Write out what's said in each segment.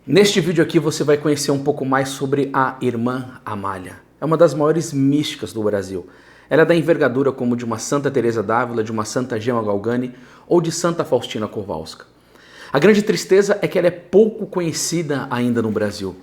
Neste vídeo aqui você vai conhecer um pouco mais sobre a Irmã Amália. É uma das maiores místicas do Brasil. Ela é da envergadura como de uma Santa Teresa d'Ávila, de uma Santa Gema Galgani ou de Santa Faustina Kowalska. A grande tristeza é que ela é pouco conhecida ainda no Brasil.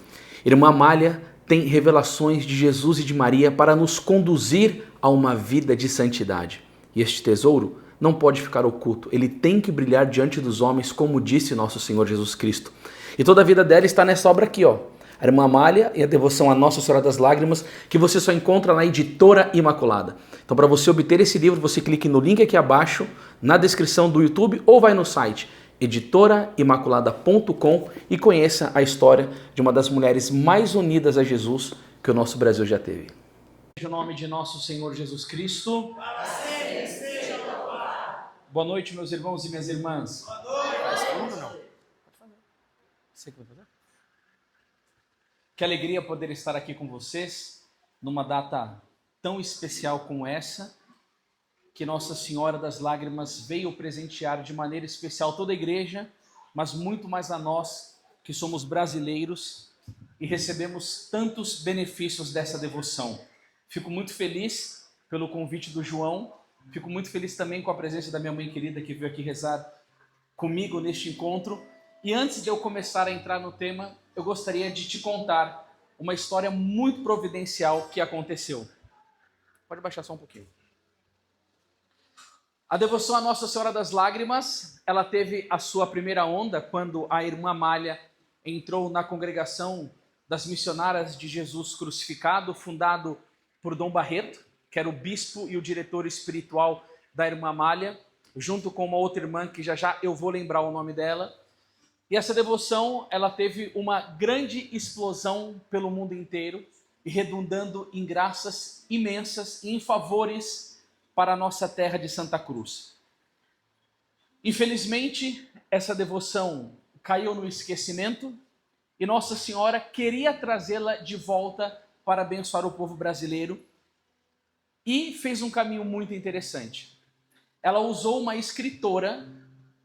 Irmã Amália tem revelações de Jesus e de Maria para nos conduzir a uma vida de santidade. E este tesouro não pode ficar oculto, ele tem que brilhar diante dos homens, como disse nosso Senhor Jesus Cristo. E toda a vida dela está nessa obra aqui, ó. A Irmã Amália e a devoção a Nossa Senhora das Lágrimas, que você só encontra na Editora Imaculada. Então, para você obter esse livro, você clique no link aqui abaixo, na descrição do YouTube, ou vai no site editoraimaculada.com e conheça a história de uma das mulheres mais unidas a Jesus que o nosso Brasil já teve. Em nome de nosso Senhor Jesus Cristo. Boa noite, meus irmãos e minhas irmãs. Boa noite. Não? Você que vai fazer? Que alegria poder estar aqui com vocês numa data tão especial como essa, que Nossa Senhora das Lágrimas veio presentear de maneira especial toda a igreja, mas muito mais a nós que somos brasileiros e recebemos tantos benefícios dessa devoção. Fico muito feliz pelo convite do João, fico muito feliz também com a presença da minha mãe querida que veio aqui rezar comigo neste encontro. E antes de eu começar a entrar no tema, eu gostaria de te contar uma história muito providencial que aconteceu. Pode baixar só um pouquinho. A devoção a Nossa Senhora das Lágrimas, ela teve a sua primeira onda quando a Irmã Amália entrou na congregação das missionárias de Jesus crucificado, fundado por Dom Barreto, que era o bispo e o diretor espiritual da Irmã Amália, junto com uma outra irmã que já eu vou lembrar o nome dela. E essa devoção, ela teve uma grande explosão pelo mundo inteiro e redundando em graças imensas e em favores para a nossa terra de Santa Cruz. Infelizmente, essa devoção caiu no esquecimento e Nossa Senhora queria trazê-la de volta para abençoar o povo brasileiro e fez um caminho muito interessante. Ela usou uma escritora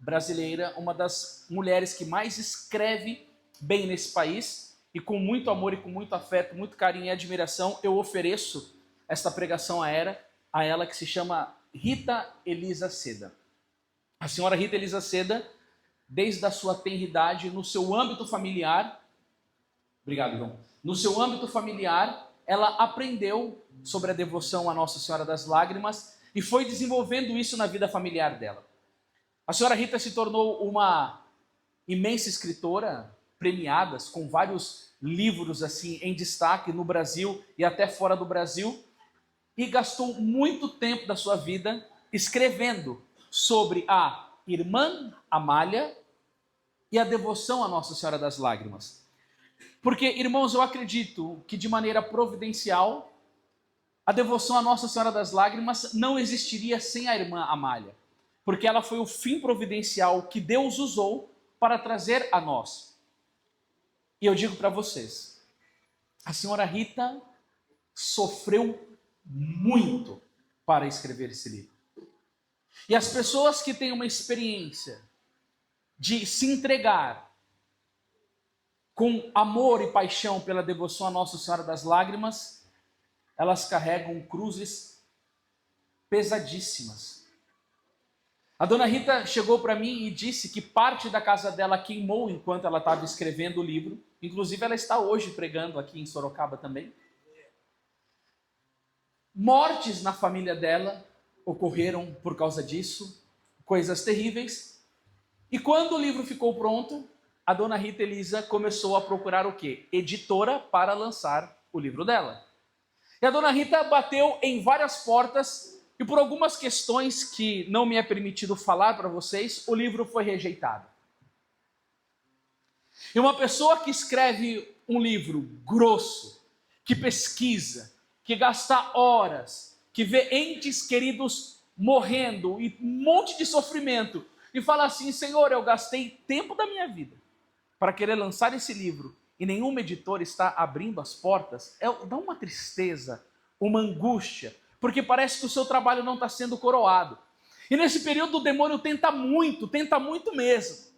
brasileira, uma das mulheres que mais escreve bem nesse país, e com muito amor e com muito afeto, muito carinho e admiração, eu ofereço esta pregação a ela que se chama Rita Elisa Seda. A senhora Rita Elisa Seda, desde a sua tenridade, no seu âmbito familiar, obrigado, João, no seu âmbito familiar, ela aprendeu sobre a devoção a Nossa Senhora das Lágrimas e foi desenvolvendo isso na vida familiar dela. A senhora Rita se tornou uma imensa escritora, premiadas, com vários livros assim em destaque no Brasil e até fora do Brasil, e gastou muito tempo da sua vida escrevendo sobre a Irmã Amália e a devoção a Nossa Senhora das Lágrimas. Porque, irmãos, eu acredito que de maneira providencial, a devoção a Nossa Senhora das Lágrimas não existiria sem a Irmã Amália, porque ela foi o fim providencial que Deus usou para trazer a nós. E eu digo para vocês, a senhora Rita sofreu muito para escrever esse livro. E as pessoas que têm uma experiência de se entregar com amor e paixão pela devoção a Nossa Senhora das Lágrimas, elas carregam cruzes pesadíssimas. A dona Rita chegou para mim e disse que parte da casa dela queimou enquanto ela estava escrevendo o livro. Inclusive, ela está hoje pregando aqui em Sorocaba também. Mortes na família dela ocorreram por causa disso, coisas terríveis. E quando o livro ficou pronto, a dona Rita Elisa começou a procurar o quê? Editora para lançar o livro dela. E a dona Rita bateu em várias portas e por algumas questões que não me é permitido falar para vocês, o livro foi rejeitado. E uma pessoa que escreve um livro grosso, que pesquisa, que gasta horas, que vê entes queridos morrendo e um monte de sofrimento, e fala assim: Senhor, eu gastei tempo da minha vida para querer lançar esse livro e nenhuma editora está abrindo as portas, dá uma tristeza, uma angústia, porque parece que o seu trabalho não está sendo coroado. E nesse período o demônio tenta muito mesmo.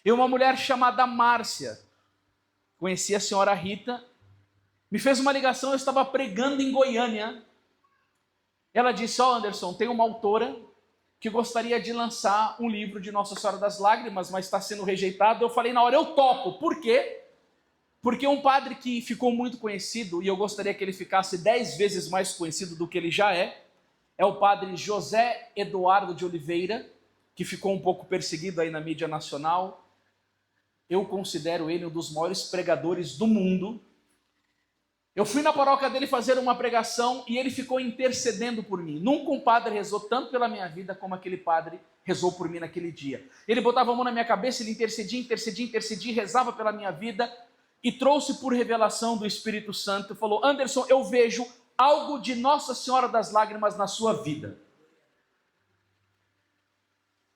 E uma mulher chamada Márcia, conheci a senhora Rita, me fez uma ligação, eu estava pregando em Goiânia. Ela disse, Anderson, tem uma autora que gostaria de lançar um livro de Nossa Senhora das Lágrimas, mas está sendo rejeitado. Eu falei na hora, eu topo. Por quê? Porque um padre que ficou muito conhecido, e eu gostaria que ele ficasse 10 vezes mais conhecido do que ele já é o padre José Eduardo de Oliveira, que ficou um pouco perseguido aí na mídia nacional. Eu considero ele um dos maiores pregadores do mundo. Eu fui na paróquia dele fazer uma pregação e ele ficou intercedendo por mim. Nunca um padre rezou tanto pela minha vida como aquele padre rezou por mim naquele dia. Ele botava a mão na minha cabeça, ele intercedia, rezava pela minha vida e trouxe por revelação do Espírito Santo. Falou, Anderson, eu vejo algo de Nossa Senhora das Lágrimas na sua vida.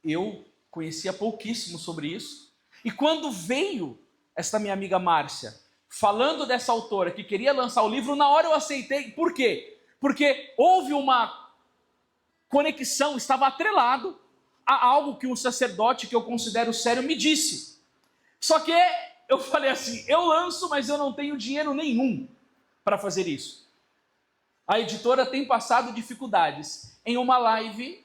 Eu conhecia pouquíssimo sobre isso. E quando veio esta minha amiga Márcia, falando dessa autora que queria lançar o livro, na hora eu aceitei. Por quê? Porque houve uma conexão, estava atrelado a algo que um sacerdote que eu considero sério me disse. Só que eu falei assim, eu lanço, mas eu não tenho dinheiro nenhum para fazer isso. A editora tem passado dificuldades. Em uma live,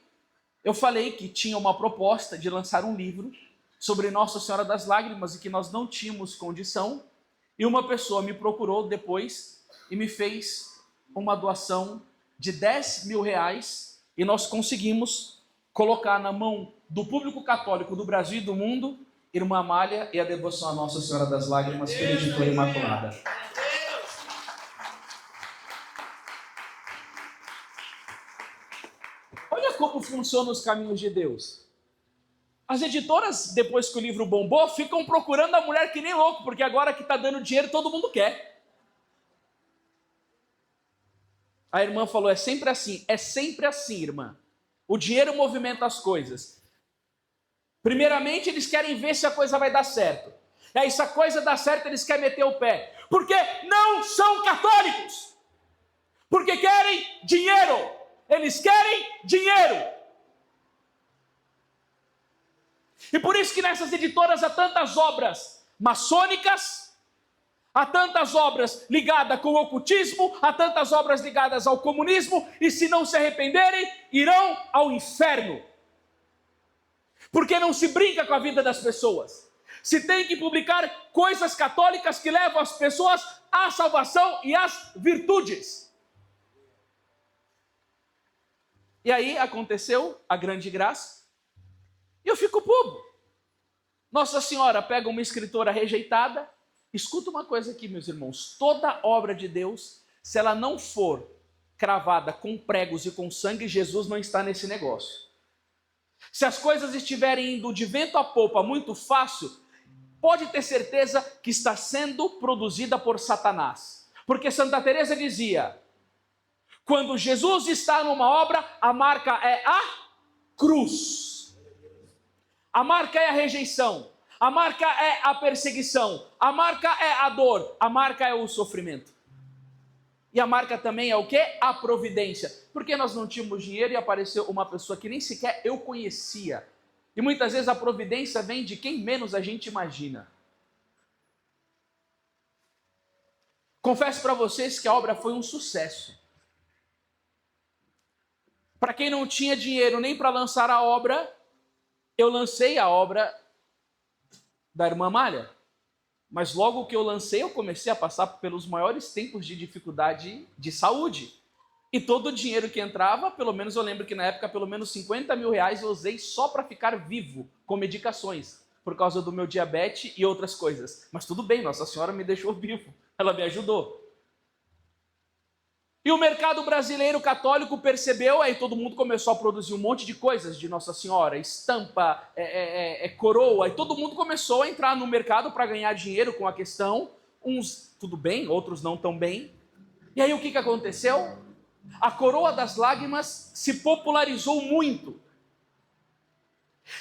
eu falei que tinha uma proposta de lançar um livro sobre Nossa Senhora das Lágrimas e que nós não tínhamos condição. E uma pessoa me procurou depois e me fez uma doação de 10 mil reais e nós conseguimos colocar na mão do público católico do Brasil e do mundo Irmã Amália e a devoção a Nossa Senhora das Lágrimas pela editora Imaculada. Olha como funcionam os caminhos de Deus. As editoras, depois que o livro bombou, ficam procurando a mulher que nem louco, porque agora que está dando dinheiro, todo mundo quer. A irmã falou, é sempre assim, irmã. O dinheiro movimenta as coisas. Primeiramente, eles querem ver se a coisa vai dar certo. E aí, se a coisa dá certo, eles querem meter o pé. Porque não são católicos. Porque querem dinheiro. Eles querem dinheiro. E por isso que nessas editoras há tantas obras maçônicas, há tantas obras ligadas com o ocultismo, há tantas obras ligadas ao comunismo, e se não se arrependerem, irão ao inferno. Porque não se brinca com a vida das pessoas. Se tem que publicar coisas católicas que levam as pessoas à salvação e às virtudes. E aí aconteceu a grande graça. E eu fico bobo. Nossa Senhora pega uma escritora rejeitada. Escuta uma coisa aqui, meus irmãos. Toda obra de Deus, se ela não for cravada com pregos e com sangue, Jesus não está nesse negócio. Se as coisas estiverem indo de vento a popa muito fácil, pode ter certeza que está sendo produzida por Satanás. Porque Santa Teresa dizia, quando Jesus está numa obra, a marca é a cruz. A marca é a rejeição, a marca é a perseguição, a marca é a dor, a marca é o sofrimento. E a marca também é o quê? A providência. Porque nós não tínhamos dinheiro e apareceu uma pessoa que nem sequer eu conhecia. E muitas vezes a providência vem de quem menos a gente imagina. Confesso para vocês que a obra foi um sucesso. Para quem não tinha dinheiro nem para lançar a obra, eu lancei a obra da irmã Amália, mas logo que eu lancei, eu comecei a passar pelos maiores tempos de dificuldade de saúde. E todo o dinheiro que entrava, pelo menos eu lembro que na época, pelo menos 50 mil reais eu usei só para ficar vivo, com medicações, por causa do meu diabetes e outras coisas. Mas tudo bem, Nossa Senhora me deixou vivo, ela me ajudou. E o mercado brasileiro católico percebeu, aí todo mundo começou a produzir um monte de coisas de Nossa Senhora, estampa, coroa, e todo mundo começou a entrar no mercado para ganhar dinheiro com a questão, uns tudo bem, outros não tão bem. E aí o que aconteceu? A coroa das lágrimas se popularizou muito.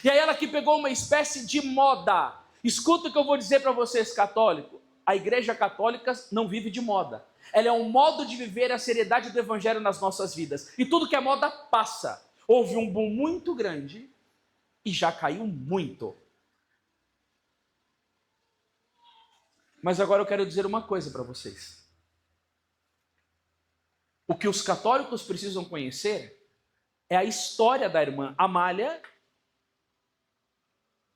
E aí ela que pegou uma espécie de moda. Escuta o que eu vou dizer para vocês, católicos. A igreja católica não vive de moda. Ela é um modo de viver a seriedade do evangelho nas nossas vidas. E tudo que é moda passa. Houve um boom muito grande e já caiu muito. Mas agora eu quero dizer uma coisa para vocês. O que os católicos precisam conhecer é a história da irmã Amália,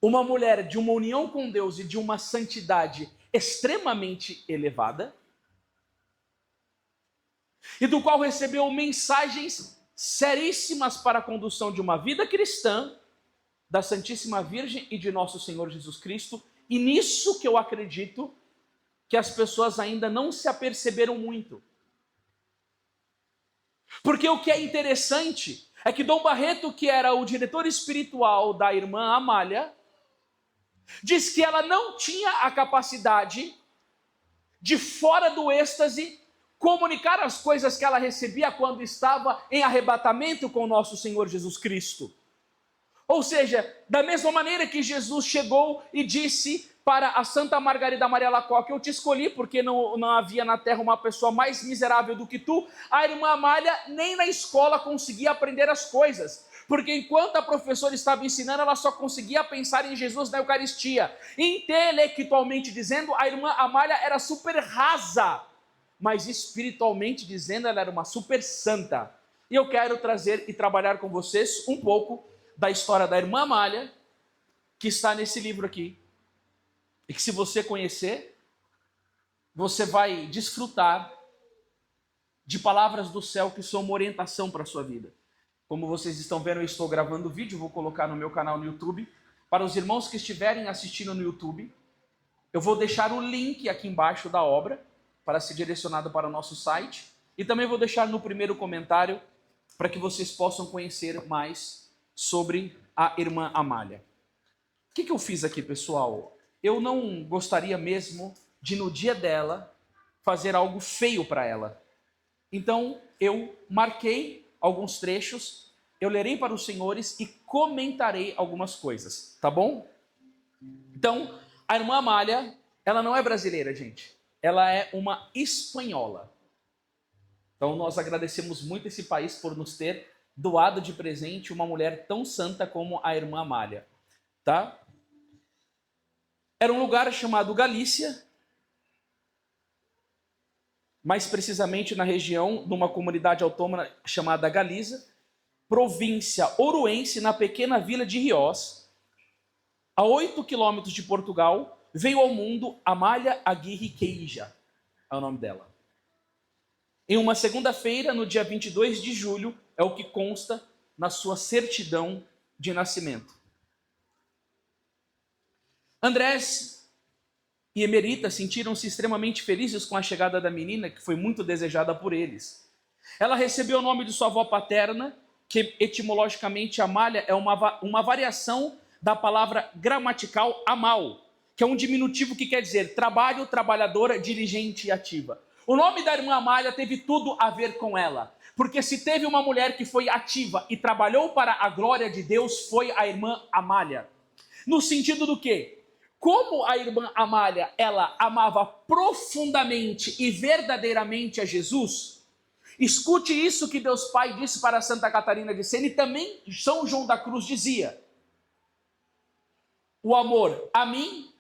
uma mulher de uma união com Deus e de uma santidade extremamente elevada, e do qual recebeu mensagens seríssimas para a condução de uma vida cristã, da Santíssima Virgem e de nosso Senhor Jesus Cristo, e nisso que eu acredito que as pessoas ainda não se aperceberam muito. Porque o que é interessante é que Dom Barreto, que era o diretor espiritual da irmã Amália, diz que ela não tinha a capacidade de, fora do êxtase, comunicar as coisas que ela recebia quando estava em arrebatamento com nosso Senhor Jesus Cristo. Ou seja, da mesma maneira que Jesus chegou e disse para a Santa Margarida Maria Alacoque: eu te escolhi porque não havia na terra uma pessoa mais miserável do que tu, a irmã Amália nem na escola conseguia aprender as coisas, porque enquanto a professora estava ensinando, ela só conseguia pensar em Jesus na Eucaristia. Intelectualmente dizendo, a irmã Amália era super rasa, mas espiritualmente dizendo, ela era uma super santa. E eu quero trazer e trabalhar com vocês um pouco da história da irmã Amália, que está nesse livro aqui, e que, se você conhecer, você vai desfrutar de palavras do céu que são uma orientação para a sua vida. Como vocês estão vendo, eu estou gravando o vídeo, vou colocar no meu canal no YouTube. Para os irmãos que estiverem assistindo no YouTube, eu vou deixar o link aqui embaixo da obra, para ser direcionado para o nosso site, e também vou deixar no primeiro comentário, para que vocês possam conhecer mais sobre a irmã Amália. O que eu fiz aqui, pessoal? Eu não gostaria mesmo de, no dia dela, fazer algo feio para ela. Então, eu marquei alguns trechos, eu lerei para os senhores e comentarei algumas coisas, tá bom? Então, a irmã Amália, ela não é brasileira, gente. Ela é uma espanhola. Então, nós agradecemos muito esse país por nos ter doado de presente uma mulher tão santa como a irmã Amália, tá? Era um lugar chamado Galícia, mais precisamente na região de uma comunidade autônoma chamada Galiza, província oruense, na pequena vila de Riós, a 8 quilômetros de Portugal. Veio ao mundo Amália Aguirre Queija, é o nome dela. Em uma segunda-feira, no dia 22 de julho, é o que consta na sua certidão de nascimento. Andrés e Emerita sentiram-se extremamente felizes com a chegada da menina, que foi muito desejada por eles. Ela recebeu o nome de sua avó paterna, que etimologicamente Amália é uma variação da palavra gramatical amal, que é um diminutivo que quer dizer trabalho, trabalhadora, diligente e ativa. O nome da irmã Amália teve tudo a ver com ela, porque se teve uma mulher que foi ativa e trabalhou para a glória de Deus, foi a irmã Amália. No sentido do quê? Como a irmã Amália, ela amava profundamente e verdadeiramente a Jesus, escute isso que Deus Pai disse para Santa Catarina de Sena, e também São João da Cruz dizia: o amor a mim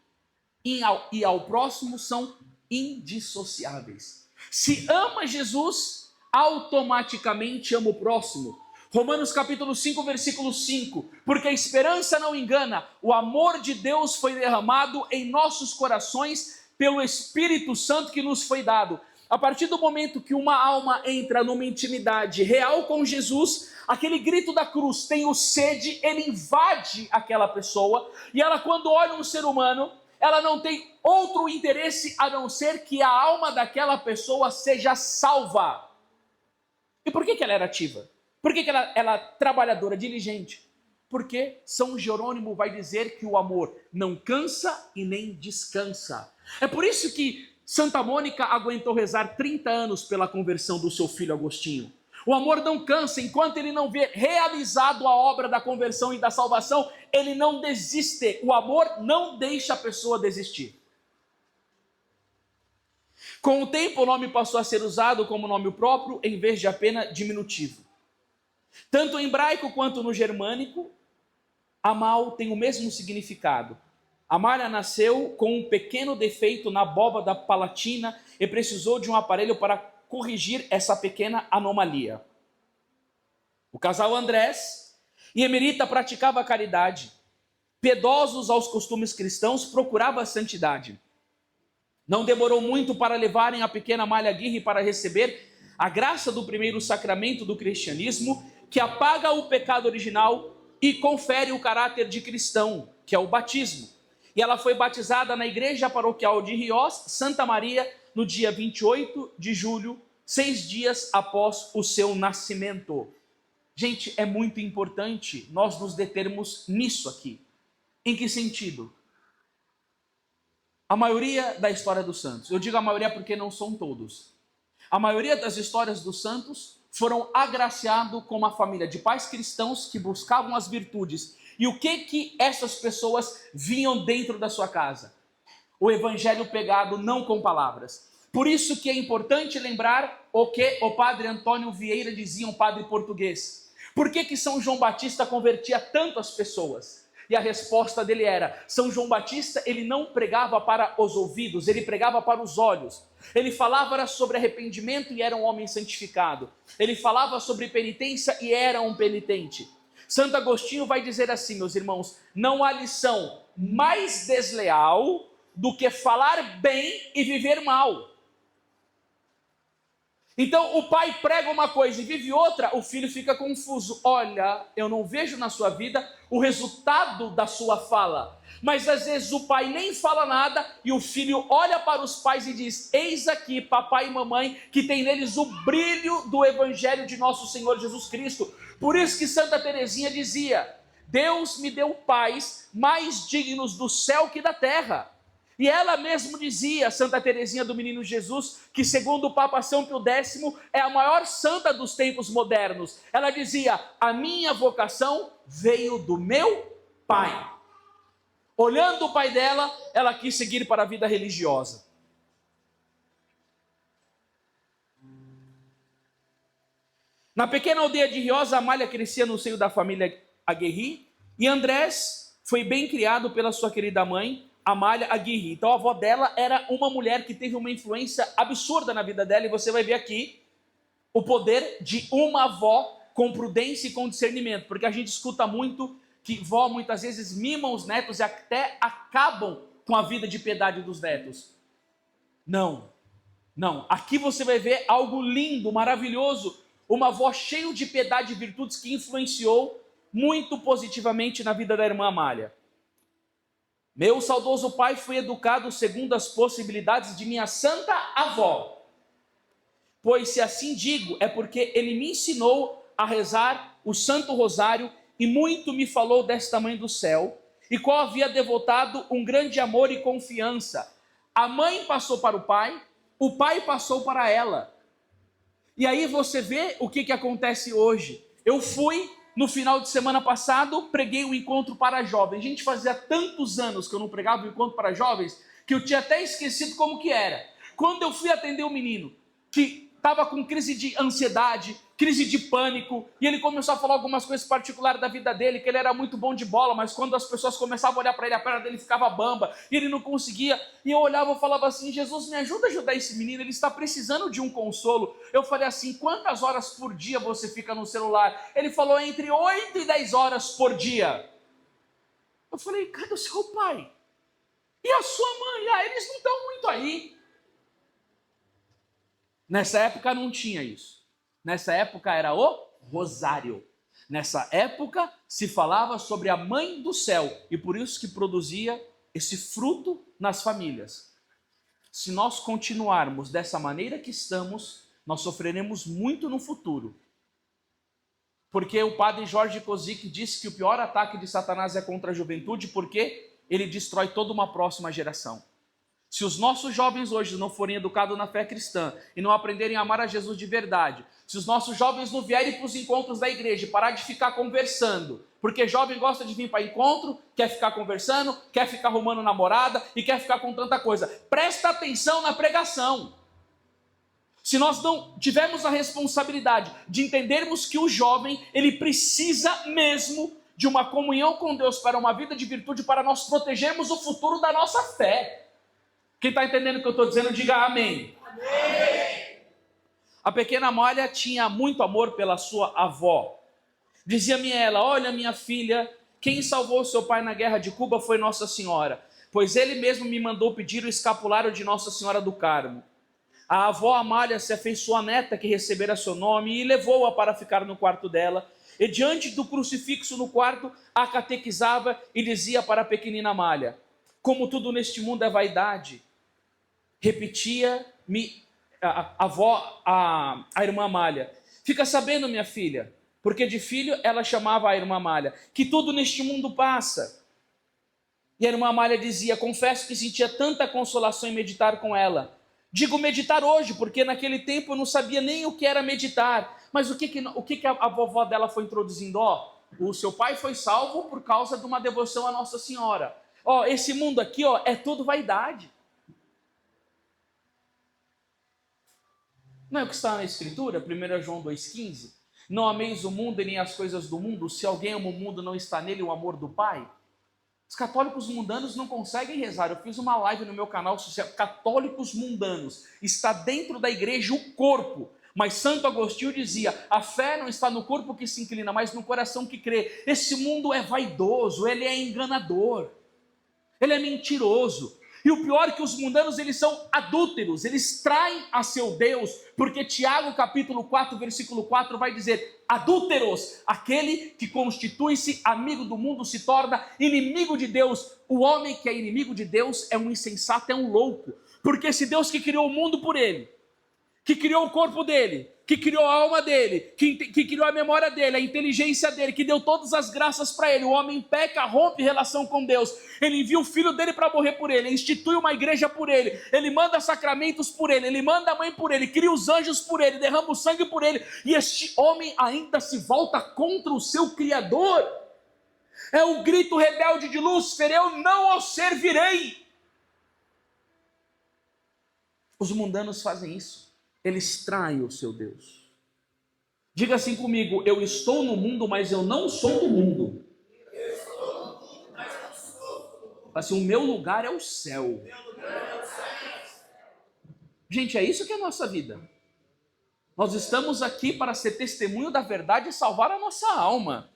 e ao próximo são indissociáveis. Se ama Jesus, automaticamente ama o próximo. Romanos capítulo 5, versículo 5. Porque a esperança não engana, o amor de Deus foi derramado em nossos corações pelo Espírito Santo que nos foi dado. A partir do momento que uma alma entra numa intimidade real com Jesus, aquele grito da cruz, tenho sede, ele invade aquela pessoa, e ela, quando olha um ser humano, ela não tem outro interesse a não ser que a alma daquela pessoa seja salva. E por que ela era ativa? Por que ela é trabalhadora, diligente? Porque São Jerônimo vai dizer que o amor não cansa e nem descansa. É por isso que Santa Mônica aguentou rezar 30 anos pela conversão do seu filho Agostinho. O amor não cansa, enquanto ele não vê realizado a obra da conversão e da salvação, ele não desiste. O amor não deixa a pessoa desistir. Com o tempo, o nome passou a ser usado como nome próprio, em vez de apenas diminutivo. Tanto em hebraico quanto no germânico, Amal tem o mesmo significado. Amália nasceu com um pequeno defeito na abóbada palatina e precisou de um aparelho para corrigir essa pequena anomalia. O casal Andrés e Emerita praticava a caridade. Piedosos aos costumes cristãos, procurava a santidade. Não demorou muito para levarem a pequena Amália Aguirre para receber a graça do primeiro sacramento do cristianismo, que apaga o pecado original e confere o caráter de cristão, que é o batismo. E ela foi batizada na igreja paroquial de Riós, Santa Maria, no dia 28 de julho, 6 dias após o seu nascimento. Gente, é muito importante nós nos determos nisso aqui. Em que sentido? A maioria da história dos santos, eu digo a maioria porque não são todos, a maioria das histórias dos santos foram agraciados com uma família de pais cristãos que buscavam as virtudes. E o que essas pessoas vinham dentro da sua casa? O evangelho pregado não com palavras. Por isso que é importante lembrar o que o padre Antônio Vieira dizia, um padre português. Por que São João Batista convertia tantas pessoas? E a resposta dele era: São João Batista, ele não pregava para os ouvidos, ele pregava para os olhos. Ele falava sobre arrependimento e era um homem santificado. Ele falava sobre penitência e era um penitente. Santo Agostinho vai dizer assim, meus irmãos: não há lição mais desleal do que falar bem e viver mal. Então o pai prega uma coisa e vive outra, o filho fica confuso. Olha, eu não vejo na sua vida o resultado da sua fala. Mas às vezes o pai nem fala nada e o filho olha para os pais e diz: eis aqui papai e mamãe que tem neles o brilho do evangelho de nosso Senhor Jesus Cristo. Por isso que Santa Teresinha dizia: Deus me deu pais mais dignos do céu que da terra. E ela mesmo dizia, Santa Teresinha do Menino Jesus, que segundo o Papa São Pio X, é a maior santa dos tempos modernos. Ela dizia: a minha vocação veio do meu pai. Olhando o pai dela, ela quis seguir para a vida religiosa. Na pequena aldeia de Riós, Amália crescia no seio da família Aguirre, e Andrés foi bem criado pela sua querida mãe, Amália Aguirre. Então a avó dela era uma mulher que teve uma influência absurda na vida dela, e você vai ver aqui o poder de uma avó com prudência e com discernimento, porque a gente escuta muito que vó muitas vezes mimam os netos e até acabam com a vida de piedade dos netos. Não, aqui você vai ver algo lindo, maravilhoso, uma avó cheia de piedade e virtudes que influenciou muito positivamente na vida da irmã Amália. Meu saudoso pai foi educado segundo as possibilidades de minha santa avó. Pois se assim digo, é porque ele me ensinou a rezar o Santo Rosário e muito me falou desta mãe do céu, e qual havia devotado um grande amor e confiança. A mãe passou para o pai passou para ela. E aí você vê o que acontece hoje. Eu fui, no final de semana passado, preguei um encontro para jovens. Gente, fazia tantos anos que eu não pregava um encontro para jovens, que eu tinha até esquecido como que era. Quando eu fui atender um menino que estava com crise de ansiedade, crise de pânico, e ele começou a falar algumas coisas particulares da vida dele, que ele era muito bom de bola, mas quando as pessoas começavam a olhar para ele, a perna dele ficava bamba, e ele não conseguia, e eu olhava e falava assim: Jesus, me ajuda a ajudar esse menino, ele está precisando de um consolo. Eu falei assim: quantas horas por dia você fica no celular? Ele falou: entre 8 e 10 horas por dia. Eu falei: cadê o seu pai? E a sua mãe? Ah, eles não estão muito aí. Nessa época não tinha isso. Nessa época era o rosário. Nessa época se falava sobre a mãe do céu, e por isso que produzia esse fruto nas famílias. Se nós continuarmos dessa maneira que estamos, nós sofreremos muito no futuro. Porque o padre Jorge Kozik disse que o pior ataque de Satanás é contra a juventude, porque ele destrói toda uma próxima geração. Se os nossos jovens hoje não forem educados na fé cristã e não aprenderem a amar a Jesus de verdade, se os nossos jovens não vierem para os encontros da igreja e parar de ficar conversando, porque jovem gosta de vir para encontro, quer ficar conversando, quer ficar arrumando namorada e quer ficar com tanta coisa. Presta atenção na pregação. Se nós não tivermos a responsabilidade de entendermos que o jovem, ele precisa mesmo de uma comunhão com Deus para uma vida de virtude, para nós protegermos o futuro da nossa fé. Quem está entendendo o que eu estou dizendo, diga amém. Amém. A pequena Amália tinha muito amor pela sua avó. Dizia-me ela: olha, minha filha, quem salvou seu pai na guerra de Cuba foi Nossa Senhora, pois ele mesmo me mandou pedir o escapulário de Nossa Senhora do Carmo. A avó Amália se afeiçoou à neta que recebera seu nome e levou-a para ficar no quarto dela, e diante do crucifixo no quarto, a catequizava e dizia para a pequenina Amália: como tudo neste mundo é vaidade. Repetia-me a irmã Amália: fica sabendo, minha filha, porque de filho ela chamava a irmã Amália, que tudo neste mundo passa. E a irmã Amália dizia: confesso que sentia tanta consolação em meditar com ela. Digo meditar hoje, porque naquele tempo eu não sabia nem o que era meditar. Mas o que a vovó dela foi introduzindo? O seu pai foi salvo por causa de uma devoção à Nossa Senhora. Esse mundo aqui, é tudo vaidade. Não é o que está na Escritura, 1 João 2,15? Não ameis o mundo e nem as coisas do mundo. Se alguém ama o mundo, não está nele o amor do Pai. Os católicos mundanos não conseguem rezar. Eu fiz uma live no meu canal social, Católicos Mundanos. Está dentro da igreja o corpo. Mas Santo Agostinho dizia: a fé não está no corpo que se inclina, mas no coração que crê. Esse mundo é vaidoso, ele é enganador, ele é mentiroso. E o pior é que os mundanos, eles são adúlteros, eles traem a seu Deus, porque Tiago capítulo 4, versículo 4 vai dizer: adúlteros, aquele que constitui-se amigo do mundo se torna inimigo de Deus. O homem que é inimigo de Deus é um insensato, é um louco, porque esse Deus que criou o mundo por ele, que criou o corpo dele, que criou a alma dele, que criou a memória dele, a inteligência dele, que deu todas as graças para ele, o homem peca, rompe relação com Deus, ele envia o filho dele para morrer por ele, institui uma igreja por ele, ele manda sacramentos por ele, ele manda a mãe por ele, cria os anjos por ele, derrama o sangue por ele, e este homem ainda se volta contra o seu Criador. É o grito rebelde de Lúcifer: eu não os servirei. Os mundanos fazem isso. Eles traem o seu Deus. Diga assim comigo: eu estou no mundo, mas eu não sou do mundo. Assim, o meu lugar é o céu. Gente, é isso que é a nossa vida. Nós estamos aqui para ser testemunho da verdade e salvar a nossa alma.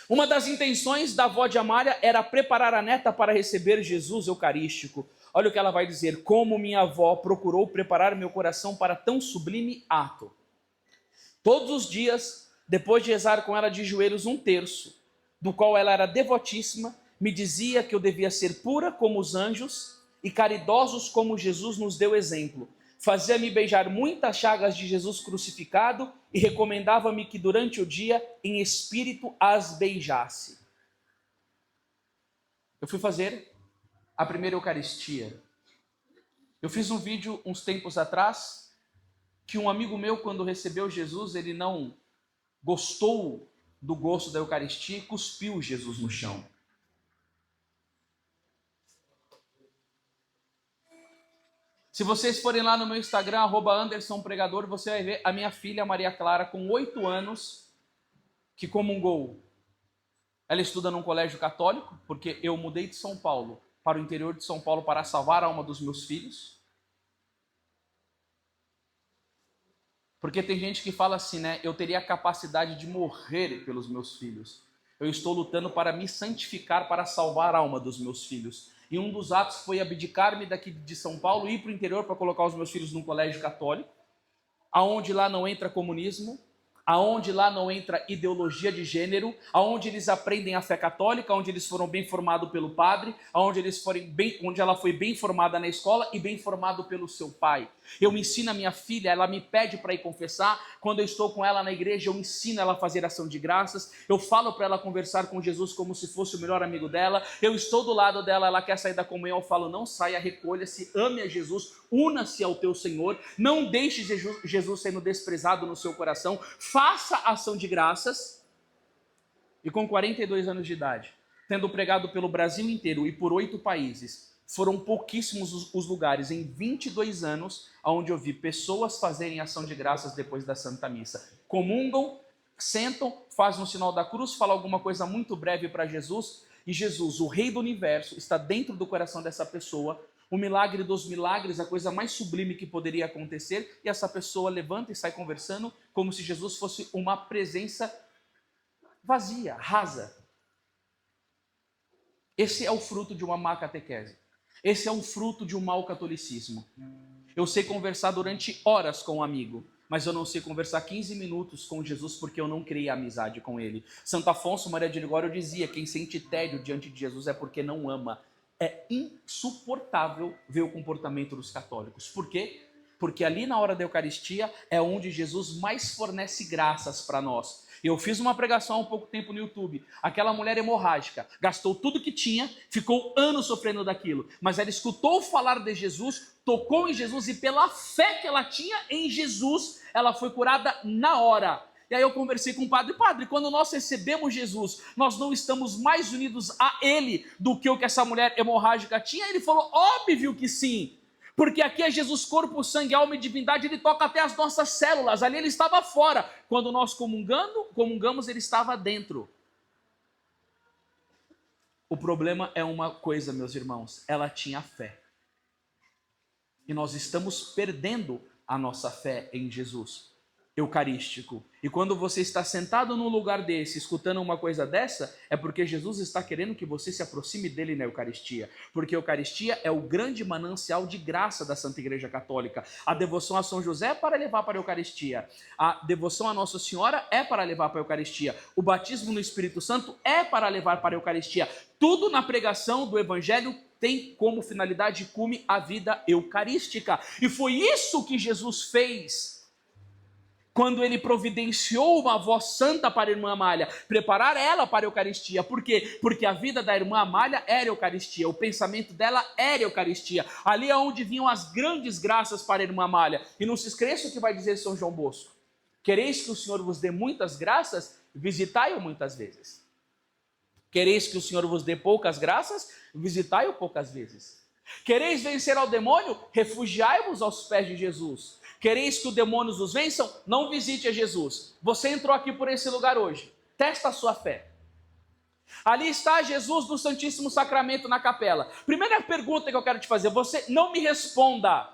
Uma das intenções da avó de Amália era preparar a neta para receber Jesus eucarístico. Olha o que ela vai dizer: como minha avó procurou preparar meu coração para tão sublime ato. Todos os dias, depois de rezar com ela de joelhos um terço, do qual ela era devotíssima, me dizia que eu devia ser pura como os anjos e caridosos como Jesus nos deu exemplo. Fazia-me beijar muitas chagas de Jesus crucificado e recomendava-me que durante o dia, em espírito, as beijasse. Eu fui fazer a primeira Eucaristia. Eu fiz um vídeo uns tempos atrás, que um amigo meu, quando recebeu Jesus, ele não gostou do gosto da Eucaristia e cuspiu Jesus no chão. Se vocês forem lá no meu Instagram, @AndersonPregador, você vai ver a minha filha Maria Clara, com 8 anos, que comungou. Ela estuda num colégio católico, porque eu mudei de São Paulo para o interior de São Paulo para salvar a alma dos meus filhos. Porque tem gente que fala assim, né? Eu teria a capacidade de morrer pelos meus filhos. Eu estou lutando para me santificar, para salvar a alma dos meus filhos. E um dos atos foi abdicar-me daqui de São Paulo e ir para o interior para colocar os meus filhos num colégio católico, aonde lá não entra comunismo, aonde lá não entra ideologia de gênero, aonde eles aprendem a fé católica, onde eles foram bem formados pelo padre, onde ela foi bem formada na escola e bem formado pelo seu pai. Eu ensino a minha filha, ela me pede para ir confessar, quando eu estou com ela na igreja, eu ensino ela a fazer ação de graças, eu falo para ela conversar com Jesus como se fosse o melhor amigo dela, eu estou do lado dela, ela quer sair da comunhão, eu falo: não saia, recolha-se, ame a Jesus, una-se ao teu Senhor, não deixe Jesus sendo desprezado no seu coração, faça ação de graças. E com 42 anos de idade, tendo pregado pelo Brasil inteiro e por 8 países, foram pouquíssimos os lugares em 22 anos onde eu vi pessoas fazerem ação de graças depois da Santa Missa. Comungam, sentam, fazem um sinal da cruz, falam alguma coisa muito breve para Jesus, e Jesus, o rei do universo, está dentro do coração dessa pessoa, o milagre dos milagres, a coisa mais sublime que poderia acontecer, e essa pessoa levanta e sai conversando, como se Jesus fosse uma presença vazia, rasa. Esse é o fruto de uma má catequese. Esse é o fruto de um mau catolicismo. Eu sei conversar durante horas com um amigo, mas eu não sei conversar 15 minutos com Jesus porque eu não criei amizade com ele. Santo Afonso Maria de Ligório dizia: quem sente tédio diante de Jesus é porque não ama. É insuportável ver o comportamento dos católicos. Por quê? Porque ali na hora da Eucaristia é onde Jesus mais fornece graças para nós. Eu fiz uma pregação há um pouco tempo no YouTube. Aquela mulher hemorrágica gastou tudo que tinha, ficou anos sofrendo daquilo, mas ela escutou falar de Jesus, tocou em Jesus e pela fé que ela tinha em Jesus, ela foi curada na hora. E aí eu conversei com o padre: padre, quando nós recebemos Jesus, nós não estamos mais unidos a Ele do que o que essa mulher hemorrágica tinha? Ele falou: óbvio que sim. Porque aqui é Jesus, corpo, sangue, alma e divindade, ele toca até as nossas células. Ali ele estava fora. Quando nós comungamos, ele estava dentro. O problema é uma coisa, meus irmãos: ela tinha fé. E nós estamos perdendo a nossa fé em Jesus eucarístico. E quando você está sentado num lugar desse, escutando uma coisa dessa, é porque Jesus está querendo que você se aproxime dele na Eucaristia. Porque a Eucaristia é o grande manancial de graça da Santa Igreja Católica. A devoção a São José é para levar para a Eucaristia. A devoção a Nossa Senhora é para levar para a Eucaristia. O batismo no Espírito Santo é para levar para a Eucaristia. Tudo na pregação do Evangelho tem como finalidade e cume a vida eucarística. E foi isso que Jesus fez quando ele providenciou uma voz santa para a irmã Amália, preparar ela para a Eucaristia. Por quê? Porque a vida da irmã Amália era Eucaristia, o pensamento dela era Eucaristia. Ali é onde vinham as grandes graças para a irmã Amália. E não se esqueça o que vai dizer São João Bosco: quereis que o Senhor vos dê muitas graças? Visitai-o muitas vezes. Quereis que o Senhor vos dê poucas graças? Visitai-o poucas vezes. Quereis vencer ao demônio? Refugiai-vos aos pés de Jesus. Quereis que os demônios os vençam? Não visite a Jesus. Você entrou aqui por esse lugar hoje. Testa a sua fé. Ali está Jesus do Santíssimo Sacramento na capela. Primeira pergunta que eu quero te fazer, você não me responda.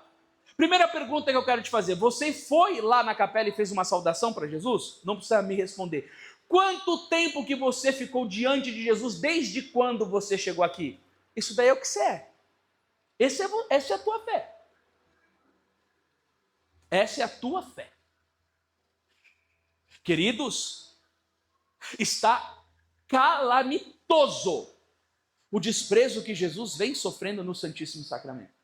Primeira pergunta que eu quero te fazer, você foi lá na capela e fez uma saudação para Jesus? Não precisa me responder. Quanto tempo que você ficou diante de Jesus desde quando você chegou aqui? Isso daí é o que você é. Essa é a tua fé. Essa é a tua fé. Queridos, está calamitoso o desprezo que Jesus vem sofrendo no Santíssimo Sacramento.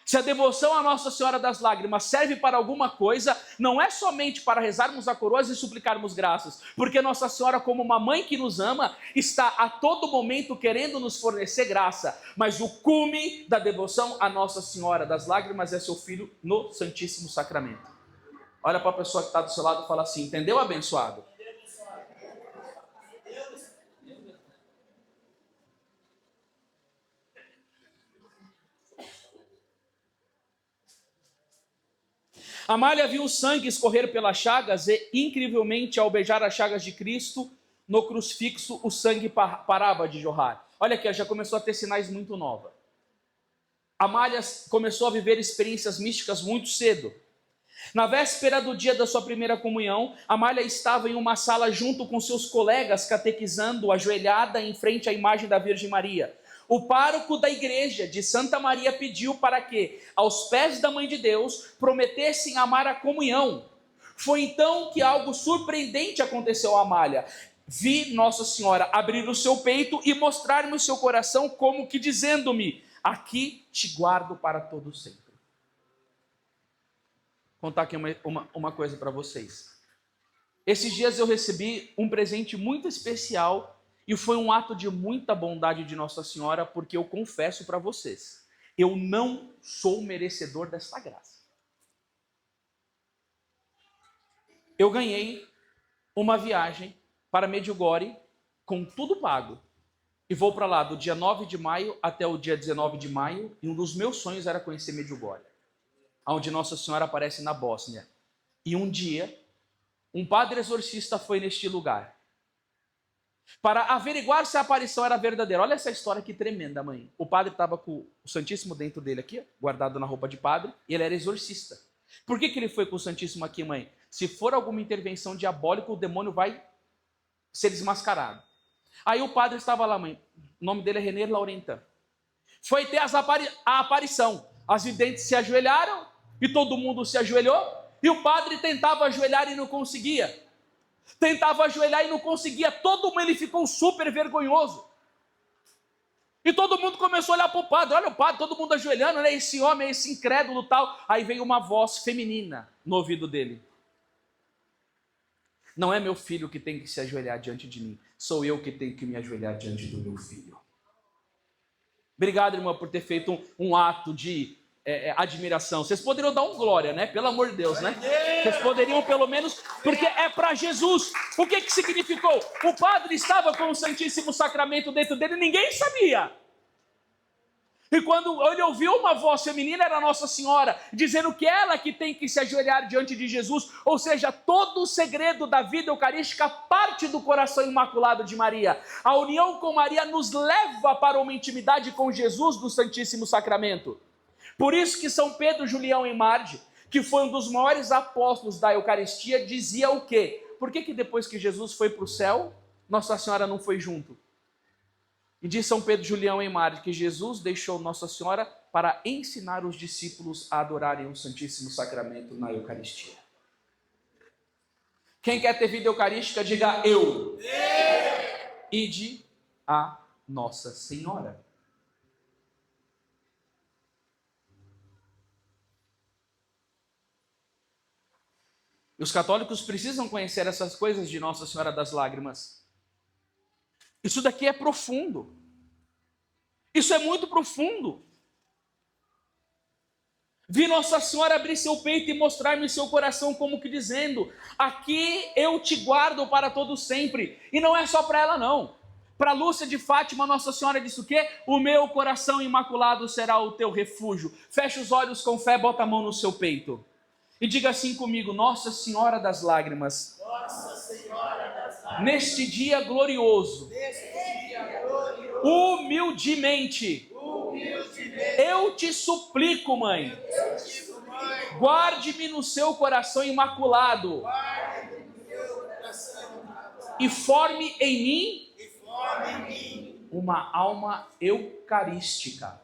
Se a devoção à Nossa Senhora das Lágrimas serve para alguma coisa, não é somente para rezarmos a coroas e suplicarmos graças, porque Nossa Senhora, como uma mãe que nos ama, está a todo momento querendo nos fornecer graça, mas o cume da devoção à Nossa Senhora das Lágrimas é seu Filho no Santíssimo Sacramento. Olha para a pessoa que está do seu lado e fala assim: entendeu, abençoado? Amália viu o sangue escorrer pelas chagas e, incrivelmente, ao beijar as chagas de Cristo, no crucifixo, o sangue parava de jorrar. Olha aqui, já começou a ter sinais muito novos. Amália começou a viver experiências místicas muito cedo. Na véspera do dia da sua primeira comunhão, Amália estava em uma sala junto com seus colegas, catequizando, ajoelhada em frente à imagem da Virgem Maria. O pároco da igreja de Santa Maria pediu para que, aos pés da Mãe de Deus, prometessem amar a comunhão. Foi então que algo surpreendente aconteceu a Amália. Vi Nossa Senhora abrir o seu peito e mostrar-me o seu coração, como que dizendo-me: aqui te guardo para todo sempre. Vou contar aqui uma coisa para vocês. Esses dias eu recebi um presente muito especial e foi um ato de muita bondade de Nossa Senhora, porque eu confesso para vocês, eu não sou merecedor desta graça. Eu ganhei uma viagem para Medjugorje com tudo pago. E vou para lá do dia 9 de maio até o dia 19 de maio, e um dos meus sonhos era conhecer Medjugorje, onde Nossa Senhora aparece na Bósnia. E um dia um padre exorcista foi neste lugar para averiguar se a aparição era verdadeira. Olha essa história que tremenda, mãe. O padre estava com o Santíssimo dentro dele aqui, guardado na roupa de padre, e ele era exorcista. Por que ele foi com o Santíssimo aqui, mãe? Se for alguma intervenção diabólica, o demônio vai ser desmascarado. Aí o padre estava lá, mãe. O nome dele é René Laurentin. Foi ter a aparição. As videntes se ajoelharam, e todo mundo se ajoelhou, e o padre tentava ajoelhar e não conseguia. Tentava ajoelhar e não conseguia. Todo mundo, ele ficou super vergonhoso. E todo mundo começou a olhar para o padre. Olha o padre, todo mundo ajoelhando, né? Esse homem, esse incrédulo tal. Aí veio uma voz feminina no ouvido dele. Não é meu filho que tem que se ajoelhar diante de mim. Sou eu que tenho que me ajoelhar diante do meu filho. Obrigado, irmã, por ter feito um ato de admiração. Vocês poderiam dar um glória, né? Pelo amor de Deus, né? Vocês poderiam pelo menos, porque é para Jesus. O que significou? O padre estava com o Santíssimo Sacramento dentro dele, ninguém sabia. E quando ele ouviu uma voz feminina, era Nossa Senhora, dizendo que ela que tem que se ajoelhar diante de Jesus, ou seja, todo o segredo da vida eucarística parte do coração imaculado de Maria. A união com Maria nos leva para uma intimidade com Jesus do Santíssimo Sacramento. Por isso que São Pedro Julião Eymard, que foi um dos maiores apóstolos da Eucaristia, dizia o quê? Por que depois que Jesus foi para o céu, Nossa Senhora não foi junto? E diz São Pedro Julião Eymard que Jesus deixou Nossa Senhora para ensinar os discípulos a adorarem o Santíssimo Sacramento na Eucaristia. Quem quer ter vida eucarística, diga eu. Ide a Nossa Senhora. E os católicos precisam conhecer essas coisas de Nossa Senhora das Lágrimas. Isso daqui é profundo. Isso é muito profundo. Vi Nossa Senhora abrir seu peito e mostrar-me seu coração como que dizendo, aqui eu te guardo para todo sempre. E não é só para ela não. Para Lúcia de Fátima, Nossa Senhora disse o quê? O meu coração imaculado será o teu refúgio. Fecha os olhos com fé, bota a mão no seu peito. E diga assim comigo, Nossa Senhora das Lágrimas. Nossa Senhora das Lágrimas. Neste dia glorioso. Humildemente. Eu te suplico, mãe. Guarde-me no seu coração imaculado. E forme em mim uma alma eucarística.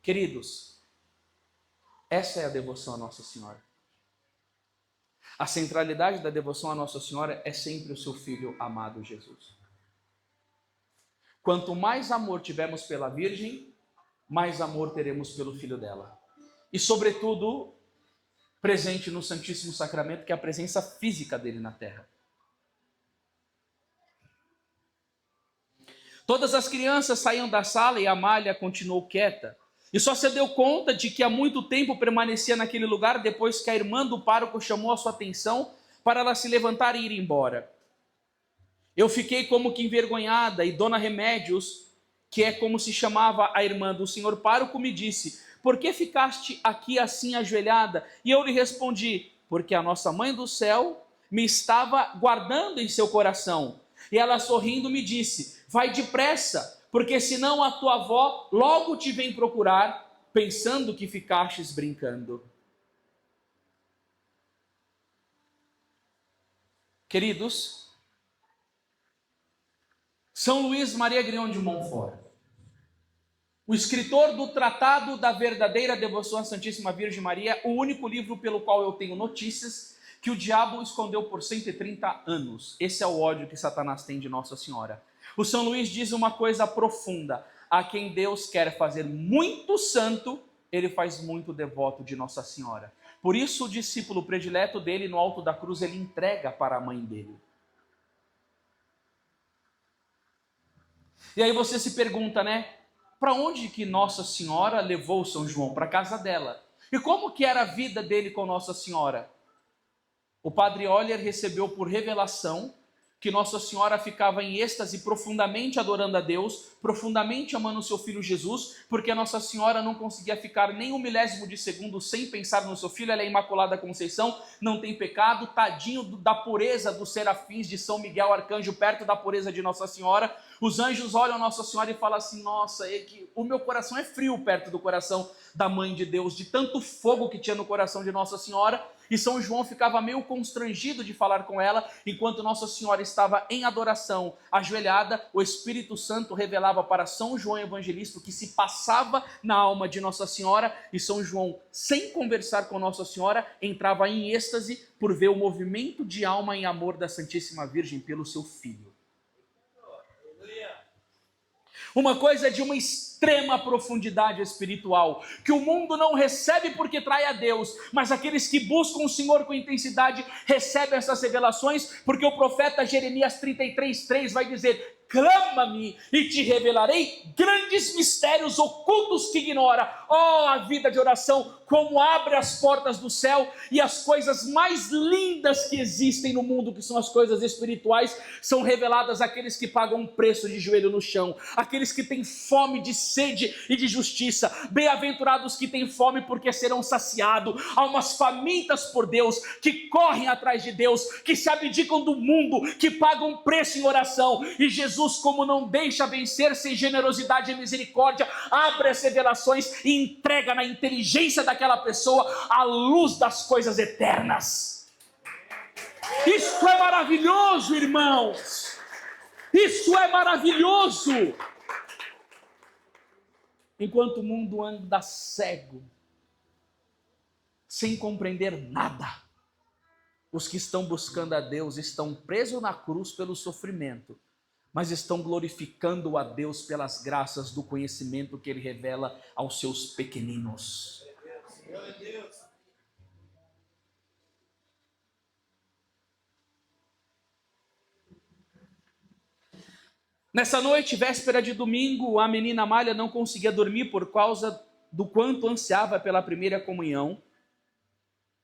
Queridos, essa é a devoção à Nossa Senhora. A centralidade da devoção à Nossa Senhora é sempre o seu Filho amado Jesus. Quanto mais amor tivermos pela Virgem, mais amor teremos pelo Filho dela. E, sobretudo, presente no Santíssimo Sacramento, que é a presença física dele na terra. Todas as crianças saíam da sala e Amália continuou quieta. E só se deu conta de que há muito tempo permanecia naquele lugar depois que a irmã do pároco chamou a sua atenção para ela se levantar e ir embora. Eu fiquei como que envergonhada e Dona Remédios, que é como se chamava a irmã do senhor pároco, me disse, por que ficaste aqui assim ajoelhada? E eu lhe respondi, porque a nossa mãe do céu me estava guardando em seu coração. E ela sorrindo me disse, vai depressa, porque senão a tua avó logo te vem procurar, pensando que ficastes brincando. Queridos, São Luís Maria Grignon de Montfort, o escritor do Tratado da Verdadeira Devoção à Santíssima Virgem Maria, o único livro pelo qual eu tenho notícias que o diabo escondeu por 130 anos. Esse é o ódio que Satanás tem de Nossa Senhora. O São Luís diz uma coisa profunda, a quem Deus quer fazer muito santo, ele faz muito devoto de Nossa Senhora. Por isso o discípulo predileto dele no alto da cruz, ele entrega para a mãe dele. E aí você se pergunta, né? Para onde que Nossa Senhora levou São João? Para a casa dela. E como que era a vida dele com Nossa Senhora? O padre Oller recebeu por revelação que Nossa Senhora ficava em êxtase, profundamente adorando a Deus, profundamente amando o seu filho Jesus, porque Nossa Senhora não conseguia ficar nem um milésimo de segundo sem pensar no seu filho. Ela é Imaculada Conceição, não tem pecado, tadinho da pureza dos serafins de São Miguel Arcanjo, perto da pureza de Nossa Senhora. Os anjos olham Nossa Senhora e falam assim: nossa, é que o meu coração é frio perto do coração da Mãe de Deus, de tanto fogo que tinha no coração de Nossa Senhora. E São João ficava meio constrangido de falar com ela, enquanto Nossa Senhora estava em adoração, ajoelhada. O Espírito Santo revelava para São João Evangelista o que se passava na alma de Nossa Senhora, e São João, sem conversar com Nossa Senhora, entrava em êxtase por ver o movimento de alma em amor da Santíssima Virgem pelo seu filho. Uma coisa de uma extrema profundidade espiritual, que o mundo não recebe porque trai a Deus, mas aqueles que buscam o Senhor com intensidade recebem essas revelações, porque o profeta Jeremias 33:3 vai dizer: clama-me e te revelarei grandes mistérios ocultos que ignora. Oh, a vida de oração, como abre as portas do céu, e as coisas mais lindas que existem no mundo, que são as coisas espirituais, são reveladas àqueles que pagam um preço de joelho no chão, aqueles que têm fome de sede e de justiça. Bem-aventurados que têm fome, porque serão saciados. Almas famintas por Deus, que correm atrás de Deus, que se abdicam do mundo, que pagam um preço em oração. E Jesus, como não deixa vencer sem generosidade e misericórdia, abre as revelações e entrega na inteligência daquela pessoa a luz das coisas eternas. Isso é maravilhoso, irmãos. Isso é maravilhoso. Enquanto o mundo anda cego, sem compreender nada, os que estão buscando a Deus estão presos na cruz pelo sofrimento, mas estão glorificando a Deus pelas graças do conhecimento que Ele revela aos seus pequeninos. Nessa noite, véspera de domingo, a menina Amália não conseguia dormir por causa do quanto ansiava pela primeira comunhão.